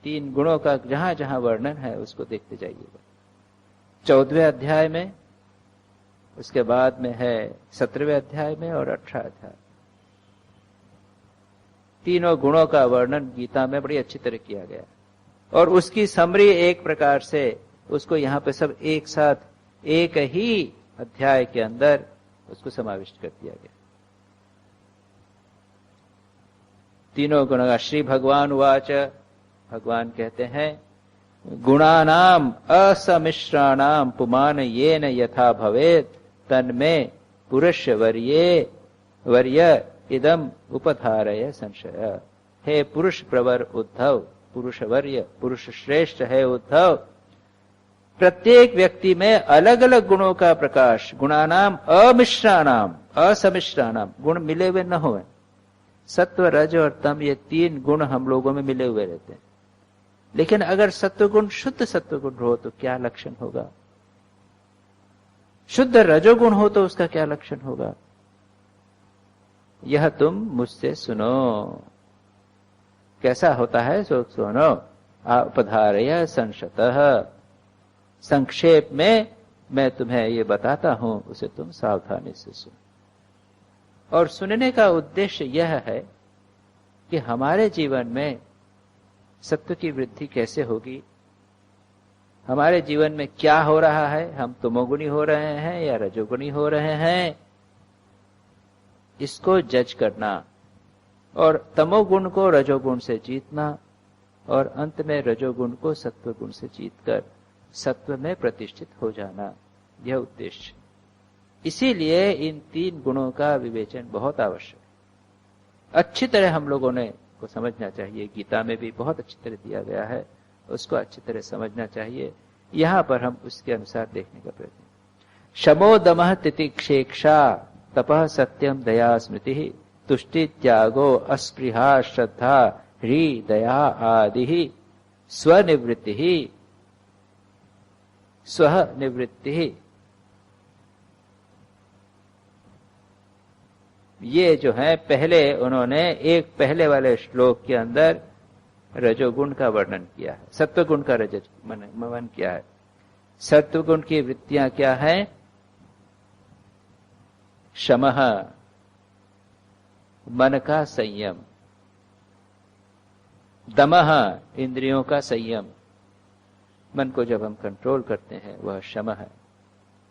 A: 3 गुणों का जहां जहां वर्णन है उसको देखते जाइएगा। 14वें अध्याय में, उसके बाद में है 17वें अध्याय में और 18 अध्याय। तीनों गुणों का वर्णन गीता में बड़ी अच्छी तरह किया गया, और उसकी समरी एक प्रकार से उसको यहाँ पे सब एक साथ एक ही अध्याय के अंदर उसको समाविष्ट कर दिया गया। तीनों गुणों का श्री भगवान उवाच, भगवान कहते हैं, गुणानाम असमिश्राणाम पुमान येन यथा भवेत तन्मे पुरुष वर्य इदम उपधारय संशय। हे पुरुष प्रवर उद्धव, पुरुष वर्य, पुरुष श्रेष्ठ है उद्धव, प्रत्येक व्यक्ति में अलग अलग गुणों का प्रकाश, गुणानाम अमिश्राणाम, असमिश्राणाम, गुण मिले हुए न हो। सत्व, रज और तम, ये 3 गुण हम लोगों में मिले हुए रहते हैं। लेकिन अगर सत्वगुण, शुद्ध सत्वगुण हो तो क्या लक्षण होगा? शुद्ध रजोगुण हो तो उसका क्या लक्षण होगा? यह तुम मुझसे सुनो। कैसा होता है सो सुनो। उपधारय संशतः, संक्षेप में मैं तुम्हें ये बताता हूं, उसे तुम सावधानी से सुनो। और सुनने का उद्देश्य यह है कि हमारे जीवन में सत्व की वृद्धि कैसे होगी, हमारे जीवन में क्या हो रहा है, हम तमोगुणी हो रहे हैं या रजोगुणी हो रहे हैं, इसको जज करना, और तमोगुण को रजोगुण से जीतना, और अंत में रजोगुण को सत्वगुण से जीतकर सत्व में प्रतिष्ठित हो जाना, यह उद्देश्य। इसीलिए इन 3 गुणों का विवेचन बहुत आवश्यक है। अच्छी तरह हम लोगों ने को समझना चाहिए। गीता में भी बहुत अच्छी तरह दिया गया है, उसको अच्छी तरह समझना चाहिए। यहां पर हम उसके अनुसार देखने का प्रयत्न। शमो दमः तितिक्षेक्षा तपः सत्यम दया स्मृति तुष्टि त्यागो अस्पृहा श्रद्धा ह्री दया आदि स्वनिवृत्ति स्वनिवृत्ति। ये जो है पहले उन्होंने एक पहले वाले श्लोक के अंदर रजोगुण का वर्णन किया है, सत्वगुण का वर्णन किया है। सत्वगुण की वृत्तियां क्या है? शमः, मन का संयम, दमः, इंद्रियों का संयम, मन को जब हम कंट्रोल करते हैं वह शम है।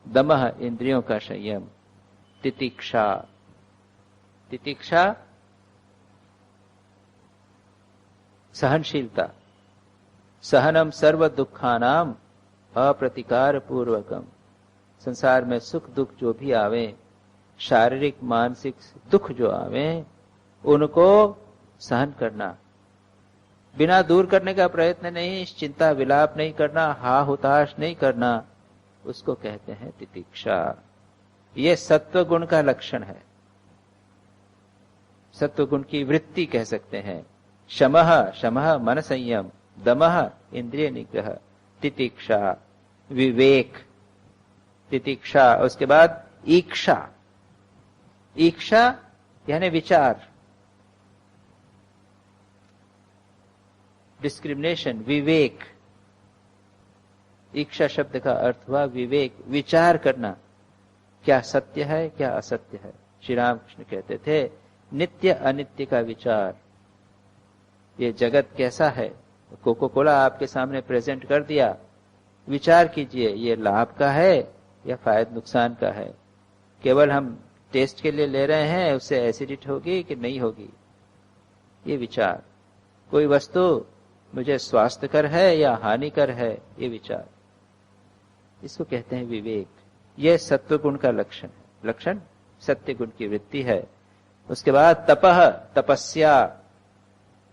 A: दमः, इंद्रियों का संयम। तितिक्षा, तितिक्षा सहनशीलता, सहनम सर्व दुखानाम अप्रतिकार पूर्वकम। संसार में सुख दुख जो भी आवे, शारीरिक मानसिक दुख जो आवे, उनको सहन करना, बिना दूर करने का प्रयत्न नहीं, चिंता विलाप नहीं करना, हा हुताश नहीं करना, उसको कहते हैं तितिक्षा। ये सत्व गुण का लक्षण है, सत्व गुण की वृत्ति कह सकते हैं। शमः, शमः मन संयम, दमः इंद्रिय निग्रह, तितिक्षा विवेक, तितिक्षा। उसके बाद ईक्षा, ईक्षा यानी विचार, डिस्क्रिमिनेशन, विवेक। ईक्षा शब्द का अर्थ हुआ विवेक, विचार करना, क्या सत्य है क्या असत्य है। श्री रामकृष्ण कहते थे नित्य अनित्य का विचार, ये जगत कैसा है, कोको कोला आपके सामने प्रेजेंट कर दिया, विचार कीजिए ये लाभ का है या फायदा नुकसान का है। केवल हम टेस्ट के लिए ले रहे हैं, उससे एसिडिटी होगी कि नहीं होगी, ये विचार। कोई वस्तु मुझे स्वास्थ्यकर है या हानिकर है, ये विचार, इसको कहते हैं विवेक। यह सत्व गुण का लक्षण है, लक्षण सत्य गुण की वृत्ति है। उसके बाद तपह, तपस्या,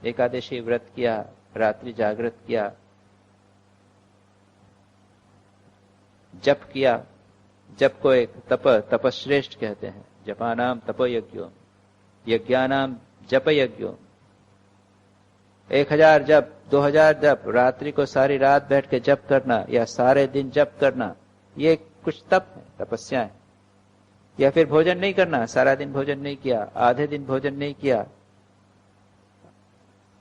A: एकादशी व्रत किया, रात्रि जागृत किया, जप किया। जप को एक तपश्रेष्ठ कहते हैं। जपानाम तपोयज्ञो, यज्ञानाम जप यज्ञो। 1000 जप, 2000 जप, रात्रि को सारी रात बैठ के जप करना या सारे दिन जप करना, ये कुछ तप है, तपस्या है। या फिर भोजन नहीं करना, सारा दिन भोजन नहीं किया, आधे दिन भोजन नहीं किया,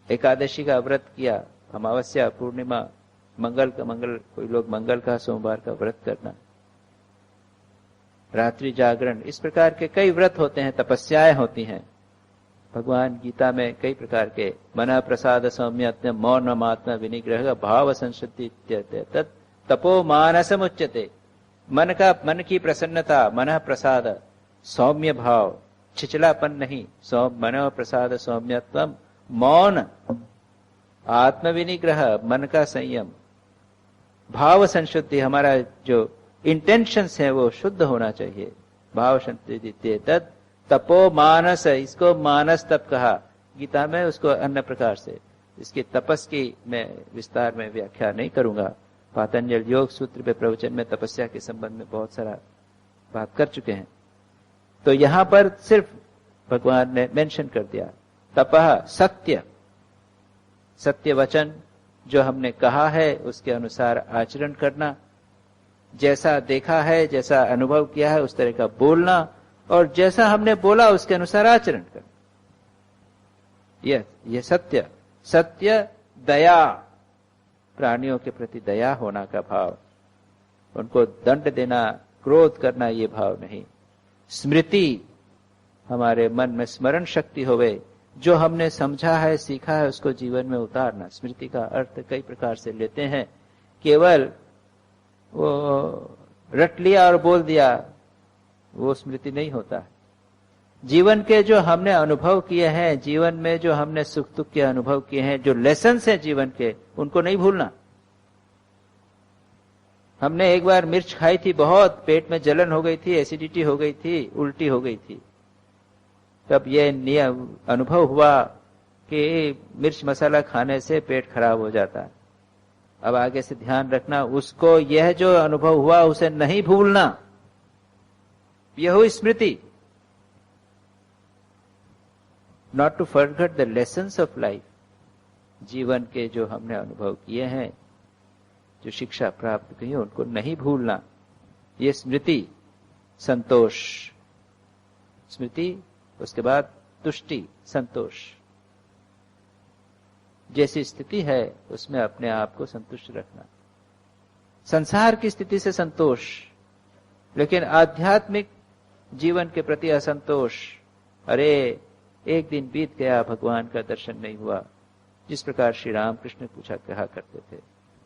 A: एकादशी का व्रत किया, अमावस्या, पूर्णिमा, मंगल का, कोई लोग मंगल का, सोमवार का व्रत करना, रात्रि जागरण, इस प्रकार के कई व्रत होते हैं, तपस्याएं होती हैं। भगवान गीता में कई प्रकार के मन प्रसाद सौम्यत्म मौनमात्म विनिग्रह भाव संशुद्धि तत् तपो मानसम उच्यते। मन की प्रसन्नता, मन प्रसाद, सौम्य भाव, छिचलापन नहीं, मन प्रसाद सौम्यत्व, मौन, आत्म विनिग्रह, मन का संयम, भाव संशुद्धि, हमारा जो इंटेंशंस है वो शुद्ध होना चाहिए, भाव संशुद्धि तत् तपो मानस, इसको मानस तप कहा गीता में, उसको अन्य प्रकार से। इसकी तपस की मैं विस्तार में व्याख्या नहीं करूंगा, पातंजल योग सूत्र पे प्रवचन में तपस्या के संबंध में बहुत सारा बात कर चुके हैं। तो यहां पर सिर्फ भगवान ने मेंशन कर दिया तपह, सत्य, सत्य वचन, जो हमने कहा है उसके अनुसार आचरण करना, जैसा देखा है, जैसा अनुभव किया है उस तरह का बोलना, और जैसा हमने बोला उसके अनुसार आचरण करना, यह सत्य। सत्य, दया, प्राणियों के प्रति दया होना का भाव, उनको दंड देना, क्रोध करना, ये भाव नहीं। स्मृति, हमारे मन में स्मरण शक्ति होवे, जो हमने समझा है, सीखा है, उसको जीवन में उतारना। स्मृति का अर्थ कई प्रकार से लेते हैं, केवल वो रट लिया और बोल दिया वो स्मृति नहीं होता है। जीवन के जो हमने अनुभव किए हैं, जीवन में जो हमने सुख दुख के अनुभव किए हैं, जो लेसन्स हैं जीवन के, उनको नहीं भूलना। हमने एक बार मिर्च खाई थी, बहुत पेट में जलन हो गई थी, एसिडिटी हो गई थी, उल्टी हो गई थी, तब यह अनुभव हुआ कि मिर्च मसाला खाने से पेट खराब हो जाता है। अब आगे से ध्यान रखना, उसको, यह जो अनुभव हुआ उसे नहीं भूलना, यह हुई स्मृति। Not to forget the lessons of life, जीवन के जो हमने अनुभव किए हैं, जो शिक्षा प्राप्त की है, उनको नहीं भूलना, ये स्मृति। संतोष, स्मृति, उसके बाद तुष्टि, संतोष, जैसी स्थिति है उसमें अपने आप को संतुष्ट रखना। संसार की स्थिति से संतोष, लेकिन आध्यात्मिक जीवन के प्रति असंतोष। अरे एक दिन बीत गया, भगवान का दर्शन नहीं हुआ, जिस प्रकार श्री रामकृष्ण पूछा कहा करते थे,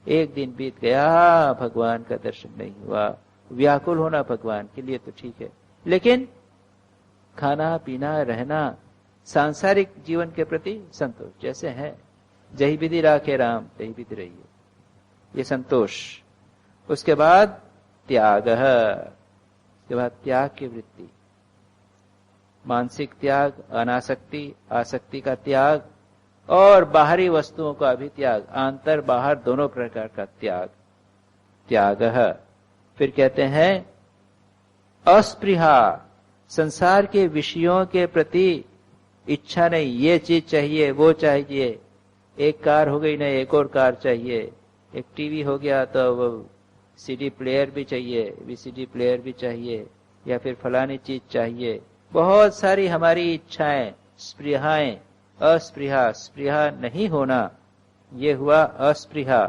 A: एक दिन बीत गया, भगवान का दर्शन नहीं हुआ। व्याकुल होना भगवान के लिए तो ठीक है, लेकिन खाना पीना रहना, सांसारिक जीवन के प्रति संतोष, जैसे है, जही विधि राखे राम तही विधि रहिए, ये संतोष। उसके बाद त्याग, उसके बाद त्याग की वृत्ति, मानसिक त्याग, अनासक्ति, आसक्ति का त्याग, और बाहरी वस्तुओं का भी त्याग, आंतर बाहर दोनों प्रकार का त्याग, त्यागः। फिर कहते हैं अस्पृहा, संसार के विषयों के प्रति इच्छा नहीं, ये चीज चाहिए वो चाहिए, एक कार हो गई ना एक और कार चाहिए, एक टीवी हो गया तो वो सीडी प्लेयर भी चाहिए, वीसीडी प्लेयर भी चाहिए, या फिर फलानी चीज चाहिए, बहुत सारी हमारी इच्छाएं, स्पृहाएं। अस्पृहा, स्पृहा नहीं होना, ये हुआ अस्पृहा।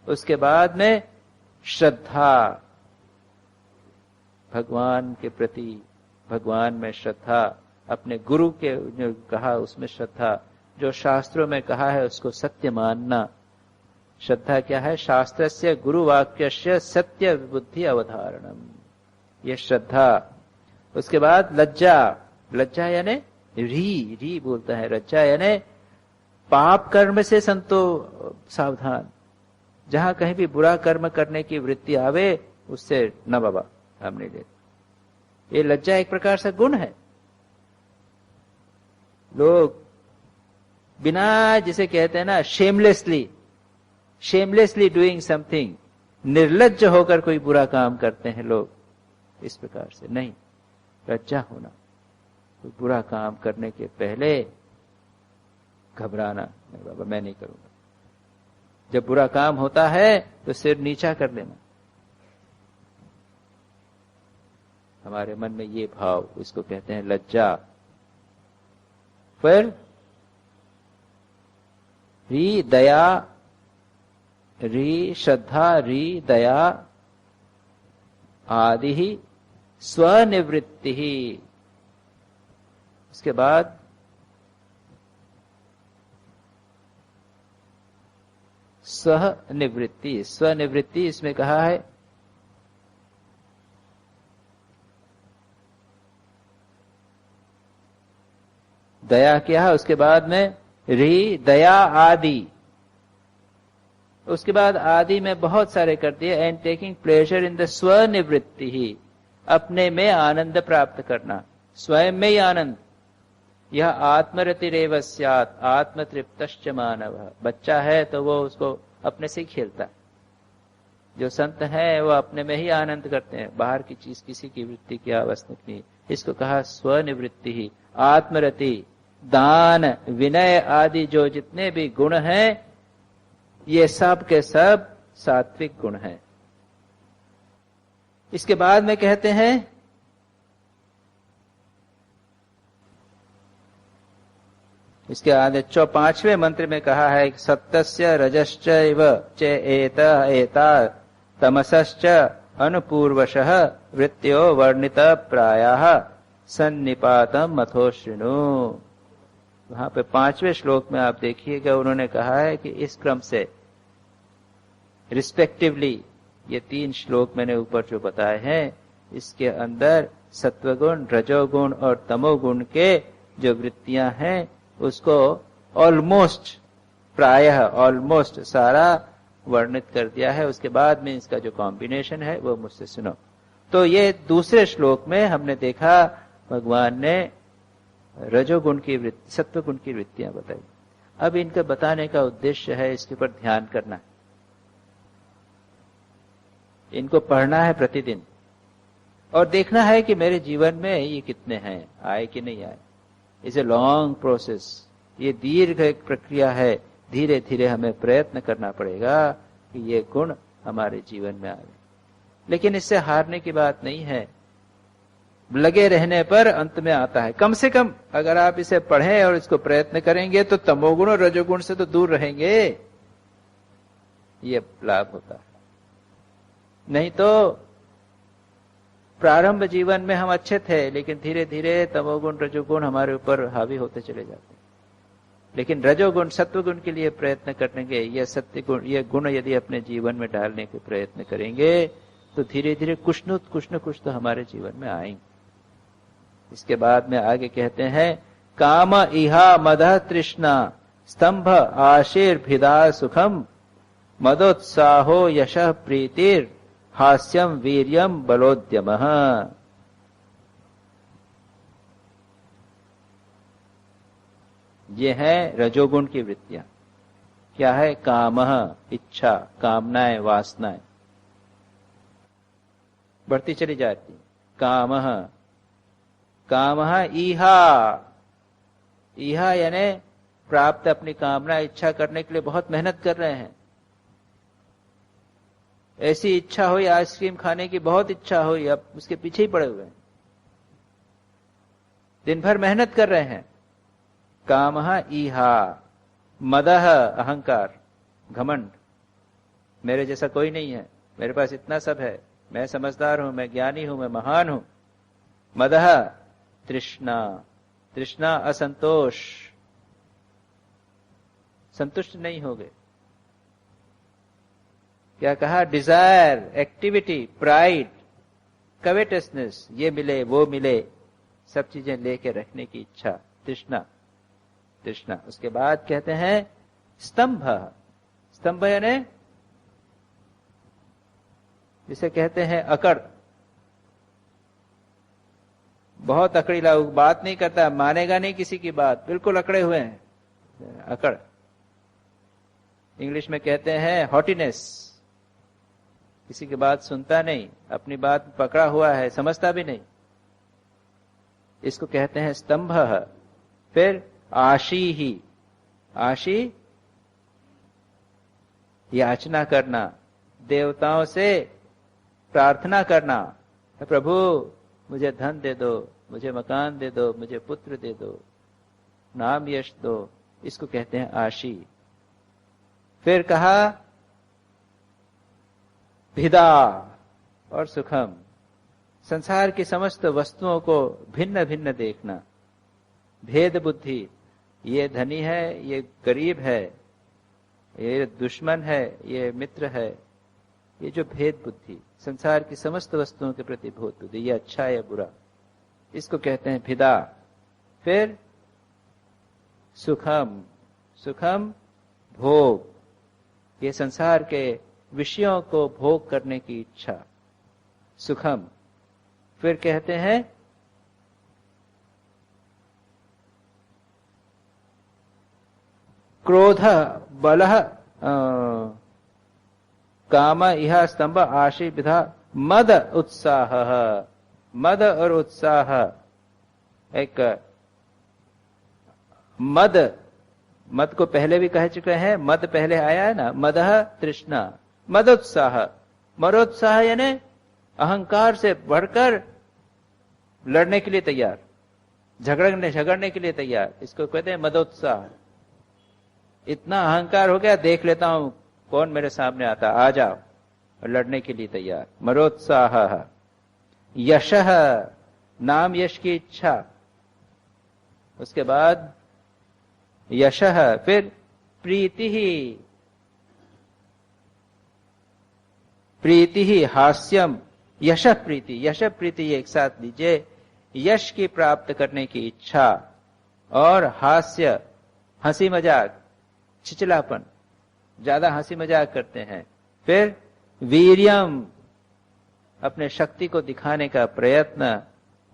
A: उसके बाद में श्रद्धा, भगवान के प्रति, भगवान में श्रद्धा, अपने गुरु के जो कहा उसमें श्रद्धा, जो शास्त्रों में कहा है उसको सत्य मानना। श्रद्धा क्या है? शास्त्रस्य गुरुवाक्यस्य सत्य बुद्धि अवधारणम, ये श्रद्धा। उसके बाद लज्जा, लज्जा यानी री बोलता है, लज्जा यानी पाप कर्म से संतो सावधान, जहां कहीं भी बुरा कर्म करने की वृत्ति आवे उससे न बाबा हम नहीं लेते। ये लज्जा एक प्रकार से गुण है। लोग बिना, जिसे कहते हैं ना शेमलेसली डूइंग समथिंग, निर्लज्ज होकर कोई बुरा काम करते हैं लोग, इस प्रकार से नहीं, लज्जा होना। कोई बुरा काम करने के पहले घबराना, नहीं बाबा मैं नहीं करूंगा। जब बुरा काम होता है तो सिर नीचा कर लेना। हमारे मन में ये भाव, इसको कहते हैं लज्जा। फिर री दया, री श्रद्धा, री दया आदि ही स्वनिवृत्ति ही। उसके बाद स्वनिवृत्ति, स्वनिवृत्ति इसमें कहा है दया क्या है, उसके बाद में री दया आदि, उसके बाद आदि में बहुत सारे कर दिए। And taking pleasure in the स्वनिवृत्ति ही, अपने में आनंद प्राप्त करना, स्वयं में ही आनंद। यह आत्मरतिरेव स्यात् आत्मतृप्तश्च मानव। बच्चा है तो वो उसको अपने से ही खेलता है। जो संत है वो अपने में ही आनंद करते हैं, बाहर की चीज किसी की वृत्ति की आवश्यक नहीं। इसको कहा स्वनिवृत्ति ही, आत्मरति, दान, विनय आदि जो जितने भी गुण हैं ये सब के सब सात्विक गुण हैं। इसके बाद में कहते हैं इसके आगे 5वें मंत्र में कहा है सत्यस्य रजश्च इव चेता तमसश्च अनुपूर्वशः वृत्त्यो वर्णित प्रायः सन्निपातम मथो शृणु। वहां पे 5वें श्लोक में आप देखिएगा उन्होंने कहा है कि इस क्रम से रिस्पेक्टिवली, ये 3 श्लोक मैंने ऊपर जो बताए हैं, इसके अंदर सत्वगुण, रजोगुण और तमोगुण के जो वृत्तियां हैं उसको ऑलमोस्ट, प्रायः ऑलमोस्ट सारा वर्णित कर दिया है। उसके बाद में इसका जो कॉम्बिनेशन है वो मुझसे सुनो। तो ये दूसरे श्लोक में हमने देखा भगवान ने रजोगुण की वृत्ति, सत्वगुण की वृत्तियां बताई। अब इनका बताने का उद्देश्य है इसके ऊपर ध्यान करना है, इनको पढ़ना है प्रतिदिन और देखना है कि मेरे जीवन में ये कितने हैं, आए कि नहीं आए। इट्स ए लॉन्ग प्रोसेस, ये दीर्घ एक प्रक्रिया है। धीरे धीरे हमें प्रयत्न करना पड़ेगा कि ये गुण हमारे जीवन में आए। लेकिन इससे हारने की बात नहीं है, लगे रहने पर अंत में आता है। कम से कम अगर आप इसे पढ़ें और इसको प्रयत्न करेंगे तो तमोगुण और रजोगुण से तो दूर रहेंगे, ये लाभ होता है। नहीं तो प्रारंभ जीवन में हम अच्छे थे, लेकिन धीरे धीरे तमोगुण रजोगुण हमारे ऊपर हावी होते चले जाते। लेकिन रजोगुण सत्वगुण के लिए प्रयत्न करेंगे, ये सत्य गुण, ये गुण यदि अपने जीवन में डालने के प्रयत्न करेंगे तो धीरे धीरे कुछ न कुछ तो हमारे जीवन में आएंगे। इसके बाद में आगे कहते हैं काम इहा मदः तृष्णा स्तंभ आशीर्भिदा सुखम मदोत्साहो यशः प्रीतिर हास्यम वीर्यम बलोद्यमः। ये है रजोगुण की वृत्तियां। क्या है? कामः, इच्छा, कामनाएं, वासनाएं बढ़ती चली जाती। कामः, कामः ईहा, ईहा यानी प्राप्त, अपनी कामना इच्छा करने के लिए बहुत मेहनत कर रहे हैं। ऐसी इच्छा हुई आइसक्रीम खाने की, बहुत इच्छा हुई, अब उसके पीछे ही पड़े हुए हैं, दिन भर मेहनत कर रहे हैं। कामः ईहा। मदः, अहंकार, घमंड, मेरे जैसा कोई नहीं है, मेरे पास इतना सब है, मैं समझदार हूं, मैं ज्ञानी हूं, मैं महान हूं। मदः तृष्णा, तृष्णा असंतोष, संतुष्ट नहीं हो गए। क्या कहा? डिजायर, एक्टिविटी, प्राइड, कवेटसनेस, ये मिले वो मिले, सब चीजें लेके रखने की इच्छा, तृष्णा, तृष्णा। उसके बाद कहते हैं स्तंभ। स्तंभ यानी जिसे कहते हैं अकड़, बहुत अकड़ीला, बात नहीं करता, मानेगा नहीं किसी की बात, बिल्कुल अकड़े हुए हैं, अकड़। इंग्लिश में कहते हैं हॉटीनेस, किसी की बात सुनता नहीं, अपनी बात पकड़ा हुआ है, समझता भी नहीं, इसको कहते हैं स्तंभ। फिर आशी ही, आशी याचना करना, देवताओं से प्रार्थना करना, प्रभु मुझे धन दे दो, मुझे मकान दे दो, मुझे पुत्र दे दो, नाम यश दो, इसको कहते हैं आशी। फिर कहा भिदा और सुखम, संसार की समस्त वस्तुओं को भिन्न भिन्न देखना, भेद बुद्धि, ये धनी है, ये गरीब है, ये दुश्मन है, ये मित्र है, ये जो भेद बुद्धि, संसार की समस्त वस्तुओं के प्रति भेद बुद्धि, ये अच्छा है या बुरा, इसको कहते हैं भिदा। फिर सुखम, सुखम भोग, ये संसार के विषयों को भोग करने की इच्छा, सुखम। फिर कहते हैं क्रोध, बलह, काम, यह स्तंभ, आशी, विधा, मद, उत्साह। मद और उत्साह, एक मद, मद को पहले भी कह चुके हैं, मद पहले आया है ना, मदह तृष्णा, मदोत्साह, मदोत्साह यानी अहंकार से बढ़कर लड़ने के लिए तैयार, झगड़ने के लिए तैयार, इसको कहते हैं मदोत्साह। इतना अहंकार हो गया, देख लेता हूं कौन मेरे सामने आता, आ जाओ, और लड़ने के लिए तैयार, मदोत्साह। यशः, नाम यश की इच्छा। उसके बाद यशः, फिर प्रीति ही, प्रीति ही, हास्यम, यश प्रीति, यश प्रीति एक साथ लीजिए, यश की प्राप्त करने की इच्छा, और हास्य, हंसी मजाक, छिचलापन, ज्यादा हंसी मजाक करते हैं। फिर वीर्यम, अपने शक्ति को दिखाने का प्रयत्न,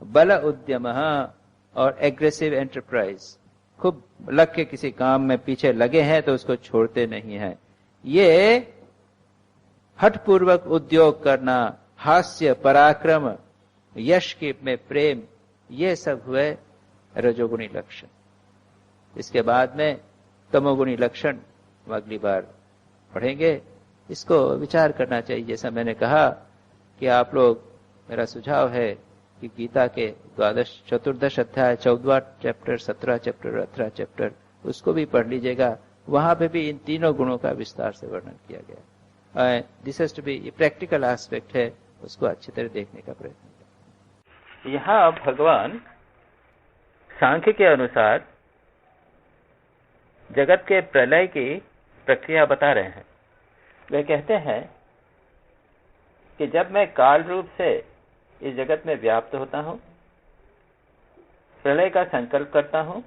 A: बल उद्यम और एग्रेसिव एंटरप्राइज, खूब लग के किसी काम में पीछे लगे हैं तो उसको छोड़ते नहीं हैं, ये हठपूर्वक उद्योग करना, हास्य, पराक्रम, यश के में प्रेम, ये सब हुए रजोगुणी लक्षण। इसके बाद में तमोगुणी लक्षण अगली बार पढ़ेंगे, इसको विचार करना चाहिए। जैसा मैंने कहा कि आप लोग, मेरा सुझाव है कि गीता के चतुर्दश अध्याय, 14वां चैप्टर, 17 चैप्टर, 18 चैप्टर, उसको भी पढ़ लीजिएगा, वहां पे भी इन तीनों गुणों का विस्तार से वर्णन किया गया। दिस हैज टू बी, ये प्रैक्टिकल एस्पेक्ट है, उसको अच्छी तरह देखने का प्रयत्न करें। यहाँ भगवान सांख्य के अनुसार जगत के प्रलय की प्रक्रिया बता रहे हैं। वे कहते हैं कि जब मैं काल रूप से इस जगत में व्याप्त होता हूं, प्रलय का संकल्प करता हूं,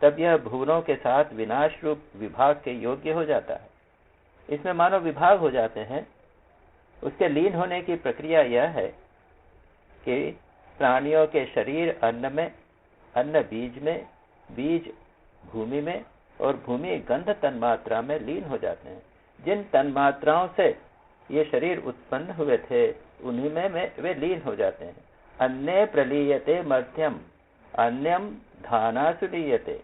A: तब यह भुवनों के साथ विनाश रूप विभाग के योग्य हो जाता है। इसमें मानव विभाग हो जाते हैं। उसके लीन होने की प्रक्रिया यह है कि प्राणियों के शरीर अन्न में, अन्न बीज में, बीज भूमि में, और भूमि गंध तन्मात्रा में लीन हो जाते हैं। जिन तन्मात्राओं से ये शरीर उत्पन्न हुए थे उन्हीं में वे लीन हो जाते हैं। अन्य प्रलीयते मध्यम अन्यम धानासु लीयते,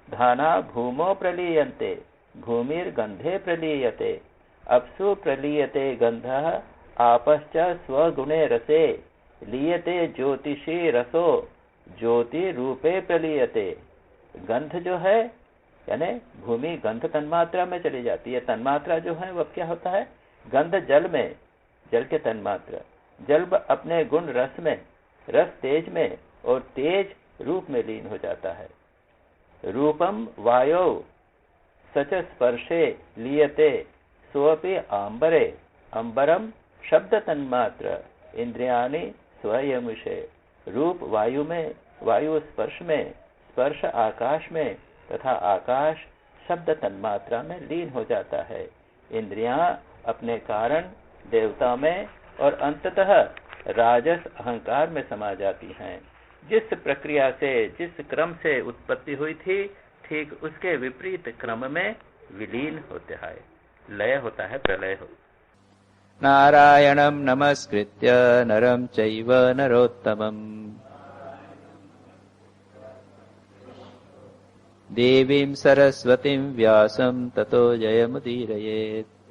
A: धाना भूमो प्रलीयन्ते, भूमिर्गंधे प्रलीयते, अप्सु प्रलीयते गंधः आपश्च स्वगुणे रसे, लीयते ज्योतिषी रसो, ज्योति रूपे प्रलीयते। गंध जो है यानी भूमि गंध तन्मात्रा में चली जाती है। तन्मात्रा जो है वह क्या होता है? गंध जल में, जल के तन्मात्रा। जल अपने गुण रस में, रस तेज में, और तेज रूप में लीन हो जाता है। रूपम वायो सच स्पर्शे लीयते, सोपि आंबरे, अंबरम शब्द तन्मात्र, इंद्रियाणि स्वयमुषे। रूप वायु में, वायु स्पर्श में, स्पर्श आकाश में, तथा आकाश शब्द तन्मात्रा में लीन हो जाता है। इंद्रियां अपने कारण देवता में और अंततः राजस अहंकार में समा जाती हैं। जिस प्रक्रिया से, जिस क्रम से उत्पत्ति हुई थी, ठीक उसके विपरीत क्रम में विलीन होता है, लय होता है, प्रलय हो। नारायणं नमस्कृत्य नरं चैव नरोत्तमम्, देवीं सरस्वतीं व्यासं ततो जयमुदीरयेत्।